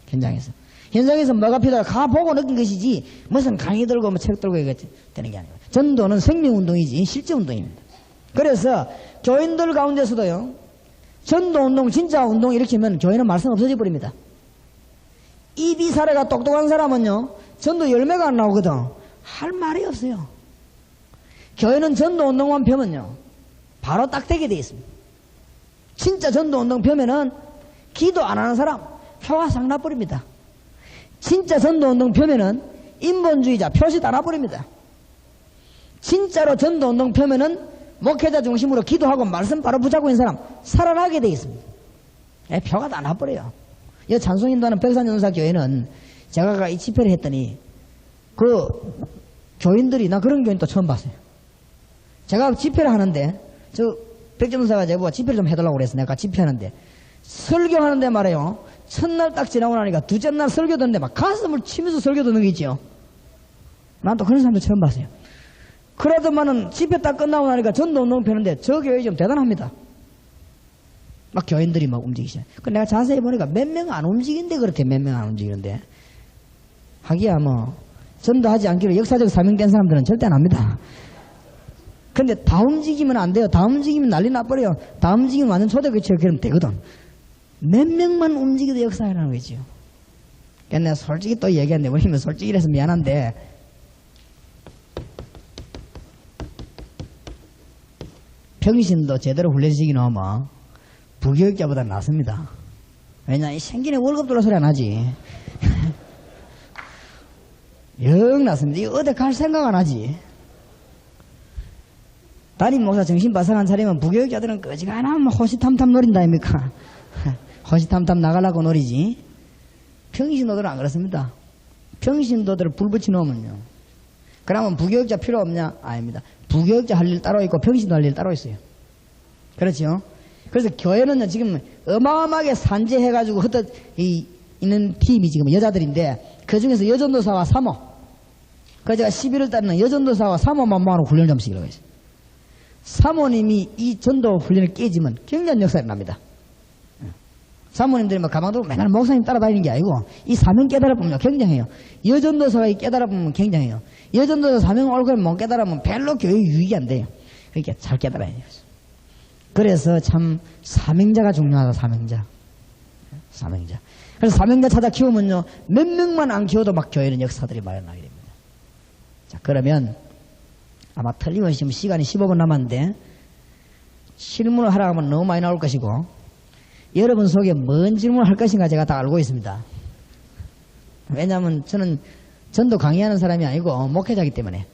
현장에서. 현장에서 뭐가 필요하다 가보고 느낀 것이지 무슨 강의 들고 뭐 책 들고 이거 되는 게 아니에요. 전도는 생명운동이지 실제 운동입니다. 그래서 교인들 가운데서도요, 전도운동, 진짜 운동 이렇게 하면 교회는 말씀 없어져 버립니다. 입이 사례가 똑똑한 사람은요, 전도 열매가 안 나오거든. 할 말이 없어요. 교회는 전도운동만 펴면요, 바로 딱 되게 돼 있습니다. 진짜 전도운동 펴면은 기도 안 하는 사람 표가 싹 나버립니다. 진짜 전도운동 펴면은 인본주의자 표시 다 나버립니다. 진짜로 전도운동 펴면은 목회자 중심으로 기도하고 말씀 바로 붙잡고 있는 사람 살아나게 돼 있습니다. 표가 다 나버려요. 이 찬송인도하는 백산연사 교회는 제가 이 집회를 했더니 그 교인들이, 나 그런 교인 또 처음 봤어요. 제가 집회를 하는데 저 백전사가 제가 집회를 좀 해달라고 그래서 내가 집회하는데 설교하는데 말이에요, 첫날 딱 지나고 나니까 두째 날 설교 듣는데 막 가슴을 치면서 설교 듣는 게 있죠. 난 또 그런 사람도 처음 봤어요. 그러더만은 집회 딱 끝나고 나니까 전도운동 펴는데 저 교회 좀 대단합니다. 막 교인들이 막 움직이시죠. 그 내가 자세히 보니까 몇 명 안 움직이는데 그렇대. 몇 명 안 움직이는데 하기야 뭐 전도하지 않기로 역사적 사명된 사람들은 절대 안 합니다. 근데 다 움직이면 안 돼요. 다 움직이면 난리 나버려요. 다 움직이면 완전 초대교체 그러면 되거든. 몇 명만 움직여도 역사라는 거죠. 그러니까 내가 솔직히 또 얘기하는데, 왜냐면 솔직히 이래서 미안한데, 평신도 제대로 훈련시키기 넣으면 부교육자보다 낫습니다. 왜냐, 이 생기네 월급 들어 소리 안 하지. 영 낫습니다. 이거 어디 갈 생각 안 하지. 담임 목사 정신 바싹 차리면 부교육자들은 끄지가나 호시탐탐 노린다 아닙니까? 호시탐탐 나가려고 노리지. 평신도들은 안 그렇습니다. 평신도들을 불 붙여 놓으면요, 그러면 부교육자 필요 없냐? 아닙니다. 부교육자 할 일 따로 있고 평신도 할 일 따로 있어요. 그렇죠? 그래서 교회는요, 지금 어마어마하게 산재해가지고 흩어 있는 팀이 지금 여자들인데, 그 중에서 여전도사와 사모, 그래서 제가 11월 달에는 여전도사와 사모만 모아놓고 훈련 좀 시키려고 했어요. 사모님이 이 전도 훈련을 깨지면 굉장한 역사가 납니다. 사모님들이 막 가방 들고 맨날 목사님 따라다니는 게 아니고, 이 사명 깨달아보면 굉장해요. 여전도사가 깨달아보면 굉장해요. 여전도사 사명 옳고 못 깨달아보면 별로 교회 유익이 안 돼요. 그러니까 잘 깨달아야 돼요. 그래서 참 사명자가 중요하다. 사명자. 그래서 사명자 찾아 키우면요, 몇 명만 안 키워도 막 교회는 역사들이 마련하게 됩니다. 자, 그러면 아마 틀림없이 지금 시간이 15분 남았는데 질문을 하라 하면 너무 많이 나올 것이고, 여러분 속에 뭔 질문을 할 것인가 제가 다 알고 있습니다. 왜냐하면 저는 전도 강의하는 사람이 아니고 목회자이기 때문에.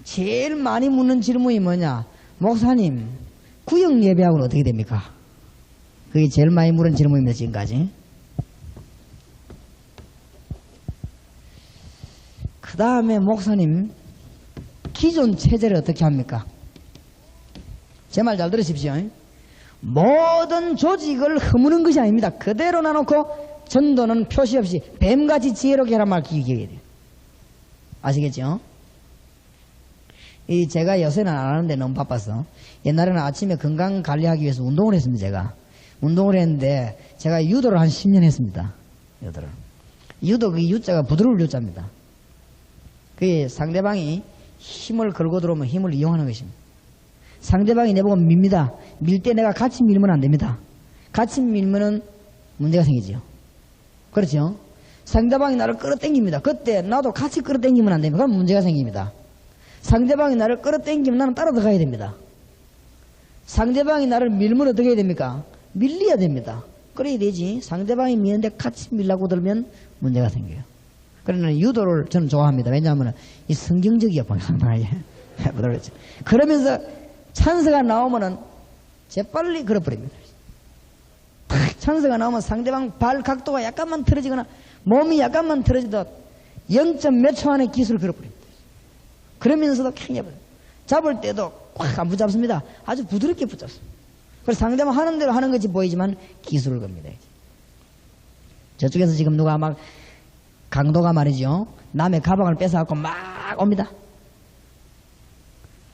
제일 많이 묻는 질문이 뭐냐? 목사님, 구역 예배하고는 어떻게 됩니까? 그게 제일 많이 물은 질문입니다, 지금까지. 그 다음에 목사님, 기존 체제를 어떻게 합니까? 제 말 잘 들으십시오. 모든 조직을 허무는 것이 아닙니다. 그대로 놔놓고 전도는 표시 없이 뱀같이 지혜롭게 하란 말 기억해야 돼요. 아시겠죠? 제가 요새는 안 하는데 너무 바빠서, 옛날에는 아침에 건강 관리하기 위해서 운동을 했습니다. 제가 운동을 했는데, 제가 유도를 한 10년 했습니다. 유도, 그 유자가 부드러울 유자입니다. 그게 상대방이 힘을 걸고 들어오면 힘을 이용하는 것입니다. 상대방이 내보고 밉니다. 밀 때 내가 같이 밀면 안 됩니다. 같이 밀면은 문제가 생기죠. 그렇죠? 상대방이 나를 끌어당깁니다. 그때 나도 같이 끌어당기면 안 됩니다. 그럼 문제가 생깁니다. 상대방이 나를 끌어당기면 나는 따라 들어가야 됩니다. 상대방이 나를 밀면 어떻게 해야 됩니까? 밀려야 됩니다. 그래야 되지. 상대방이 미는데 같이 밀라고 들면 문제가 생겨요. 그러나 유도를 저는 좋아합니다. 왜냐하면 이 성경적이야, 상당하게. 그러면서 찬스가 나오면은 재빨리 걸어버립니다. 탁 찬스가 나오면 상대방 발 각도가 약간만 틀어지거나 몸이 약간만 틀어지도 0. 몇 초 안에 기술을 걸어버립니다. 그러면서도 캥겨버려요. 잡을 때도 꽉 안 붙잡습니다. 아주 부드럽게 붙잡습니다. 그래서 상대방 하는 대로 하는 것이 보이지만 기술을 겁니다. 저쪽에서 지금 누가 막 강도가 말이죠. 남의 가방을 뺏어갖고 막 옵니다.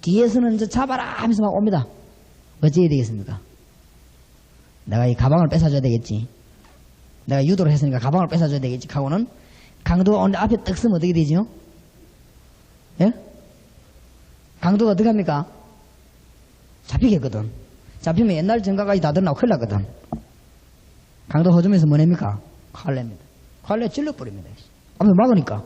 뒤에서는 저 잡아라 하면서 막 옵니다. 어찌해야 되겠습니까? 내가 이 가방을 뺏어줘야 되겠지. 내가 유도를 했으니까 가방을 뺏어줘야 되겠지 하고는 강도가 오는데 앞에 떡 서면 어떻게 되죠? 예? 강도가 어떻게 합니까? 잡히겠거든. 잡히면 옛날 정가까지 다 드러나고 큰일 나거든. 강도 허점에서 뭐 냅니까? 칼렙니다. 칼렙 찔러버립니다. 앞에 막으니까.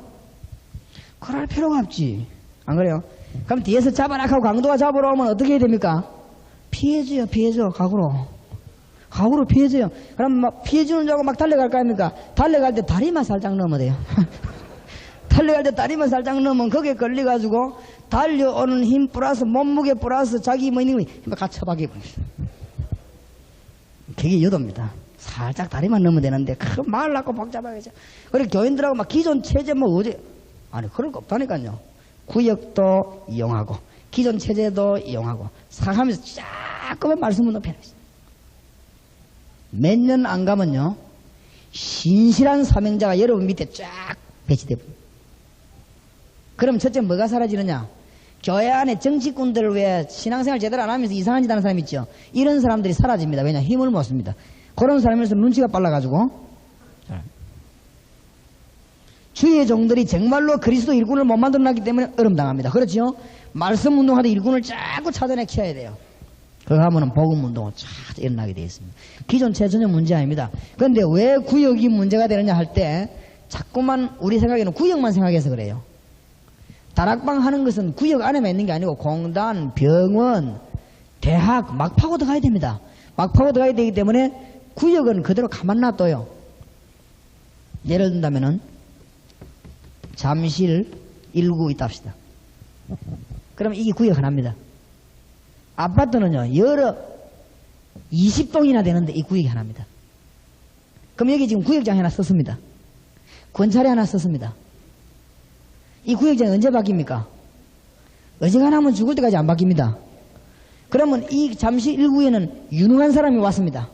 그럴 필요가 없지. 안 그래요? 그럼 뒤에서 잡아라 하고 강도가 잡으러 오면 어떻게 해야 됩니까? 피해줘요, 피해줘. 각오로 피해줘요. 그럼 막 피해주는 줄 알고 막 달려갈 거 아닙니까? 달려갈 때 다리만 살짝 넣으면 돼요. 달려갈 때 다리만 살짝 넣으면 거기에 걸려가지고 달려오는 힘 플러스 몸무게 플러스 자기 뭐 있는 거 같이 처박혀버립니다. 그게 유도입니다. 살짝 다리만 넣으면 되는데 그 말 낳고 복잡하겠죠. 그리고 교인들하고 막 기존 체제 뭐 어제 아니 그럴 거 없다니까요. 구역도 이용하고 기존 체제도 이용하고 사가면서 자꾸만 말씀을 높여놨어요. 몇 년 안 가면요 신실한 사명자가 여러분 밑에 쫙 배치돼 버립니다. 그럼 첫째 뭐가 사라지느냐? 교회 안에 정치꾼들 왜 신앙생활 제대로 안 하면서 이상한 짓 하는 사람 있죠? 이런 사람들이 사라집니다. 왜냐? 힘을 못 씁니다. 그런 사람에서 눈치가 빨라가지고 주의 종들이 정말로 그리스도 일꾼을 못 만들어놨기 때문에 얼음당합니다. 그렇죠? 말씀 운동하다 일꾼을 자꾸 찾아내 키워야 돼요. 그거 하면은 복음 운동은 쫙 일어나게 되어 있습니다. 기존 체전혀 문제 아닙니다. 그런데 왜 구역이 문제가 되느냐 할 때 자꾸만 우리 생각에는 구역만 생각해서 그래요. 다락방 하는 것은 구역 안에만 있는 게 아니고 공단, 병원, 대학 막 파고 들어가야 됩니다. 막 파고 들어가야 되기 때문에 구역은 그대로 가만 놔둬요. 예를 든다면은 잠실 1구 있다 합시다. 그럼 이게 구역 하나입니다. 아파트는요 여러 20동이나 되는데 이 구역이 하나입니다. 그럼 여기 지금 구역장 하나 썼습니다. 권찰이 하나 썼습니다. 이 구역장이 언제 바뀝니까? 어지간하면 죽을 때까지 안 바뀝니다. 그러면 이 잠시 1구에는 유능한 사람이 왔습니다.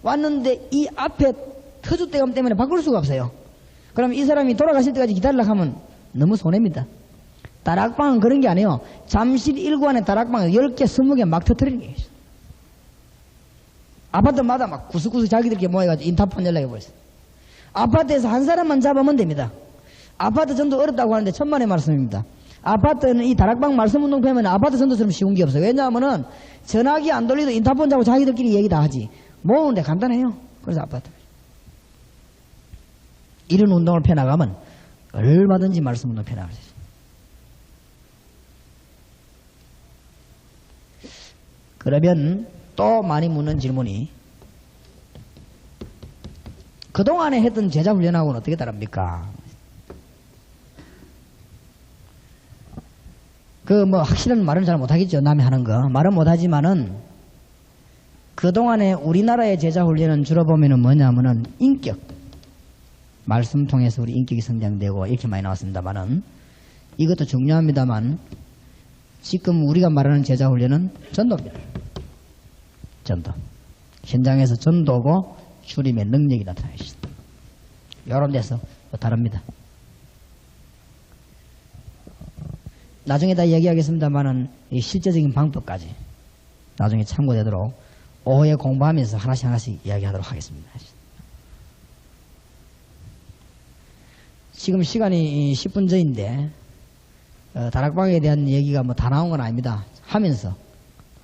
왔는데 이 앞에 터줏대감 때문에 바꿀 수가 없어요. 그럼 이 사람이 돌아가실 때까지 기다리려고 하면 너무 손해입니다. 다락방은 그런 게 아니에요. 잠실 1구 안에 다락방을 10개, 20개 막 터뜨리는 게 있어요. 아파트마다 막 구석구석 자기들끼리 모여가지고 인터폰 연락해버렸어요. 아파트에서 한 사람만 잡으면 됩니다. 아파트 전도 어렵다고 하는데 천만의 말씀입니다. 아파트는 이 다락방 말씀운동 펴면 아파트 전도처럼 쉬운 게 없어요. 왜냐하면은 전화기 안 돌리도 인터폰 잡고 자기들끼리 얘기 다 하지. 모으는데 간단해요. 그래서 아파트. 이런 운동을 펴나가면 얼마든지 말씀운동 펴나갈 수 있어요. 그러면 또 많이 묻는 질문이 그동안에 했던 제자 훈련하고는 어떻게 다릅니까? 그 뭐 확실한 말은 잘 못하겠죠. 남이 하는 거. 말은 못하지만은 그동안에 우리나라의 제자 훈련은 주로 보면은 뭐냐면은 인격. 말씀 통해서 우리 인격이 성장되고 이렇게 많이 나왔습니다만은 이것도 중요합니다만 지금 우리가 말하는 제자 훈련은 전도입니다. 전도. 현장에서 전도고 주님의 능력이 나타나야 있습니다. 이런 데서 다릅니다. 나중에 다 얘기하겠습니다만은 이 실제적인 방법까지 나중에 참고되도록 오후에 공부하면서 하나씩 이야기하도록 하겠습니다. 지금 시간이 10분 전인데 다락방에 대한 얘기가 뭐 다 나온 건 아닙니다. 하면서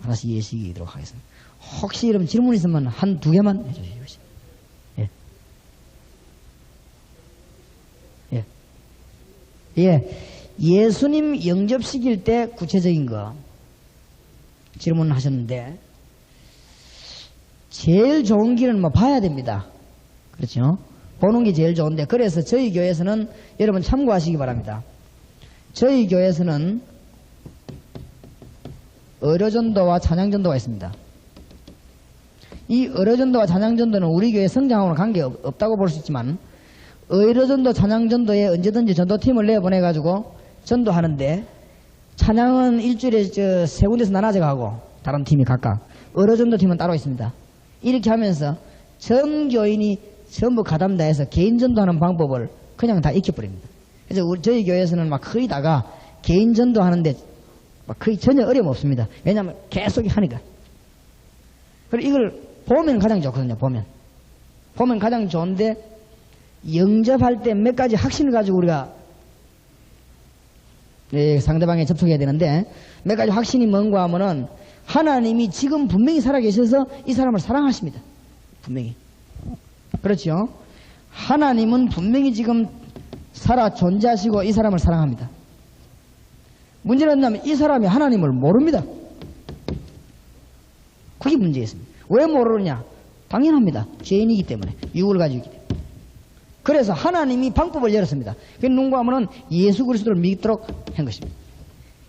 하나씩 이해시키도록 하겠습니다. 혹시 여러분 질문 있으면 한 두 개만 해주시죠. 예. 예, 예수님 영접시킬 때 구체적인 거 질문하셨는데 제일 좋은 길은 뭐 봐야 됩니다. 그렇죠? 보는 게 제일 좋은데 그래서 저희 교회에서는 여러분 참고하시기 바랍니다. 저희 교회에서는 의료전도와 찬양전도가 있습니다. 이 의료전도와 찬양전도는 우리 교회 성장하고는 관계없다고 볼 수 있지만 의료전도, 찬양전도에 언제든지 전도팀을 내보내가지고 전도하는데 찬양은 일주일에 세 군데서 나눠져 가고 다른 팀이 각각 의료전도팀은 따로 있습니다. 이렇게 하면서 전 교인이 전부 가담 다해서 개인 전도하는 방법을 그냥 다 익혀버립니다. 그래서 저희 교회에서는 막 거의 다가 개인 전도하는데 막 거의 전혀 어려움 없습니다. 왜냐하면 계속 하니까. 그리고 이걸 보면 가장 좋거든요. 보면 가장 좋은데 영접할 때 몇 가지 확신을 가지고 우리가 상대방에 접촉해야 되는데 몇 가지 확신이 뭔가 하면은 하나님이 지금 분명히 살아계셔서 이 사람을 사랑하십니다. 분명히. 그렇죠? 하나님은 분명히 지금 살아 존재하시고 이 사람을 사랑합니다. 문제는 뭐냐면 이 사람이 하나님을 모릅니다. 그게 문제였습니다. 왜 모르느냐? 당연합니다. 죄인이기 때문에. 육을 가지고 있기 때문에. 그래서 하나님이 방법을 열었습니다. 그게 누군가 하면은 예수 그리스도를 믿도록 한 것입니다.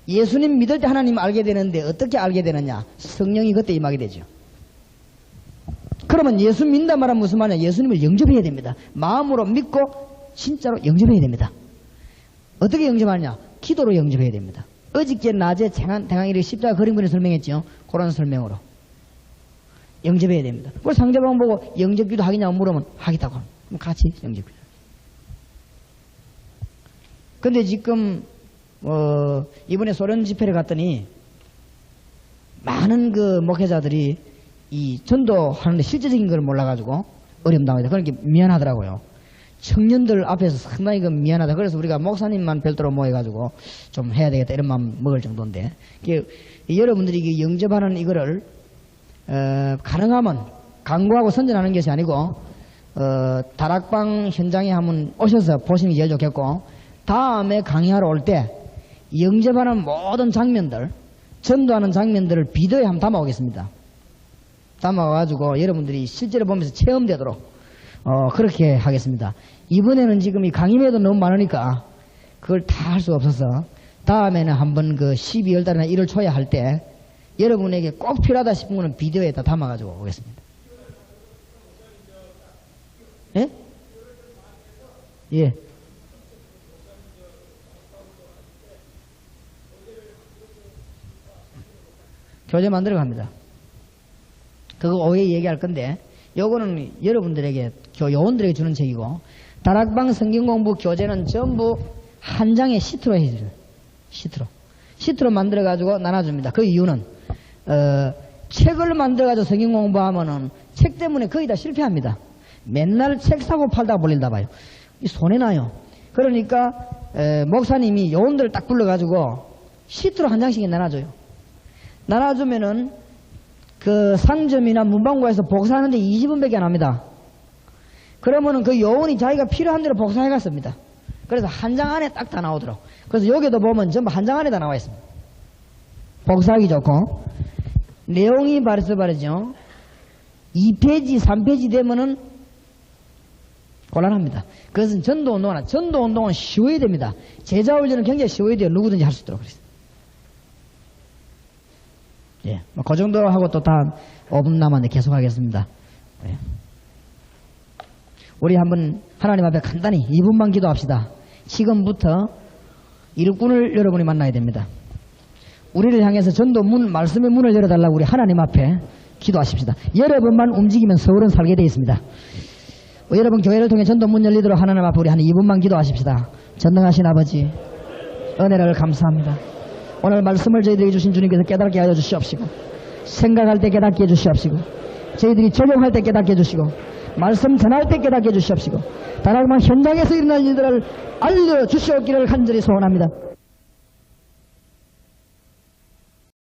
예수님 믿을 때 하나님을 알게 되는데 어떻게 알게 되느냐? 성령이 그때 임하게 되죠. 그러면 예수 믿는다 말하면 무슨 말이냐? 예수님을 영접해야 됩니다. 마음으로 믿고 진짜로 영접해야 됩니다. 어떻게 영접하느냐? 기도로 영접해야 됩니다. 어저께 낮에 대강이를 십자가 그린 분이 설명했죠. 그런 설명으로 영접해야 됩니다. 그걸 상대방 보고 영접기도 하겠냐고 물으면 하겠다고 하면 같이 영접기도. 근데 지금 이번에 소련 집회를 갔더니 많은 그 목회자들이 이 전도하는데 실제적인 걸 몰라가지고 어려움 당하다. 그러니까 미안하더라고요. 청년들 앞에서 상당히 그 미안하다. 그래서 우리가 목사님만 별도로 모여가지고 좀 해야 되겠다 이런 마음 먹을 정도인데 여러분들이 그 영접하는 이거를 가능하면 강구하고 선전하는 것이 아니고 다락방 현장에 한번 오셔서 보시는 게 제일 좋겠고 다음에 강의하러 올 때 영접하는 모든 장면들 전도하는 장면들을 비디오에 한번 담아오겠습니다. 담아가지고 여러분들이 실제로 보면서 체험되도록 그렇게 하겠습니다. 이번에는 지금 이 강의매도 너무 많으니까 그걸 다 할 수가 없어서 다음에는 한번 그 12월 달이나 1월 초에 할 때 여러분에게 꼭 필요하다 싶은 거는 비디오에다 담아가지고 오겠습니다. 예? 예. 교재 만들어 갑니다. 그거 오해 얘기할 건데 요거는 여러분들에게 요원들에게 주는 책이고 다락방 성경공부 교재는 전부 한 장의 시트로 해줘요. 시트로 만들어 가지고 나눠줍니다. 그 이유는 책을 만들어 가지고 성경공부하면은 책 때문에 거의 다 실패합니다. 맨날 책 사고 팔다가 벌린다 봐요. 손해나요. 그러니까 목사님이 요원들을 딱 불러가지고 시트로 한 장씩 나눠줘요. 나눠주면은 그 상점이나 문방구에서 복사하는데 20원밖에 안 합니다. 그러면은 그 요원이 자기가 필요한 대로 복사해 갔습니다. 그래서 한 장 안에 딱 다 나오도록. 그래서 여기도 보면 전부 한 장 안에 다 나와 있습니다. 복사하기 좋고 내용이 바르죠. 2페이지, 3페이지 되면은 곤란합니다. 그것은 전도운동은 쉬워야 됩니다. 제자훈련은 굉장히 쉬워야 돼요. 누구든지 할 수 있도록 그랬어요. 예, 그 정도로 하고 또 다음 5분 남았는데 계속 하겠습니다. 예. 우리 한번 하나님 앞에 간단히 2분만 기도합시다. 지금부터 일꾼을 여러분이 만나야 됩니다. 우리를 향해서 전도 말씀의 문을 열어달라고 우리 하나님 앞에 기도하십시다. 여러분만 움직이면 서울은 살게 되어 있습니다. 여러분 교회를 통해 전도 문 열리도록 하나님 앞에 우리 한 2분만 기도하십시다. 전능하신 아버지 은혜를 감사합니다. 오늘 말씀을 저희들에게 주신 주님께서 깨닫게 하여 주시옵시고 생각할 때 깨닫게 해 주시옵시고 저희들이 적용할 때 깨닫게 해 주시고 말씀 전할 때 깨닫게 해 주시옵시고 다락방 현장에서 일어날 일들을 알려주시옵기를 간절히 소원합니다.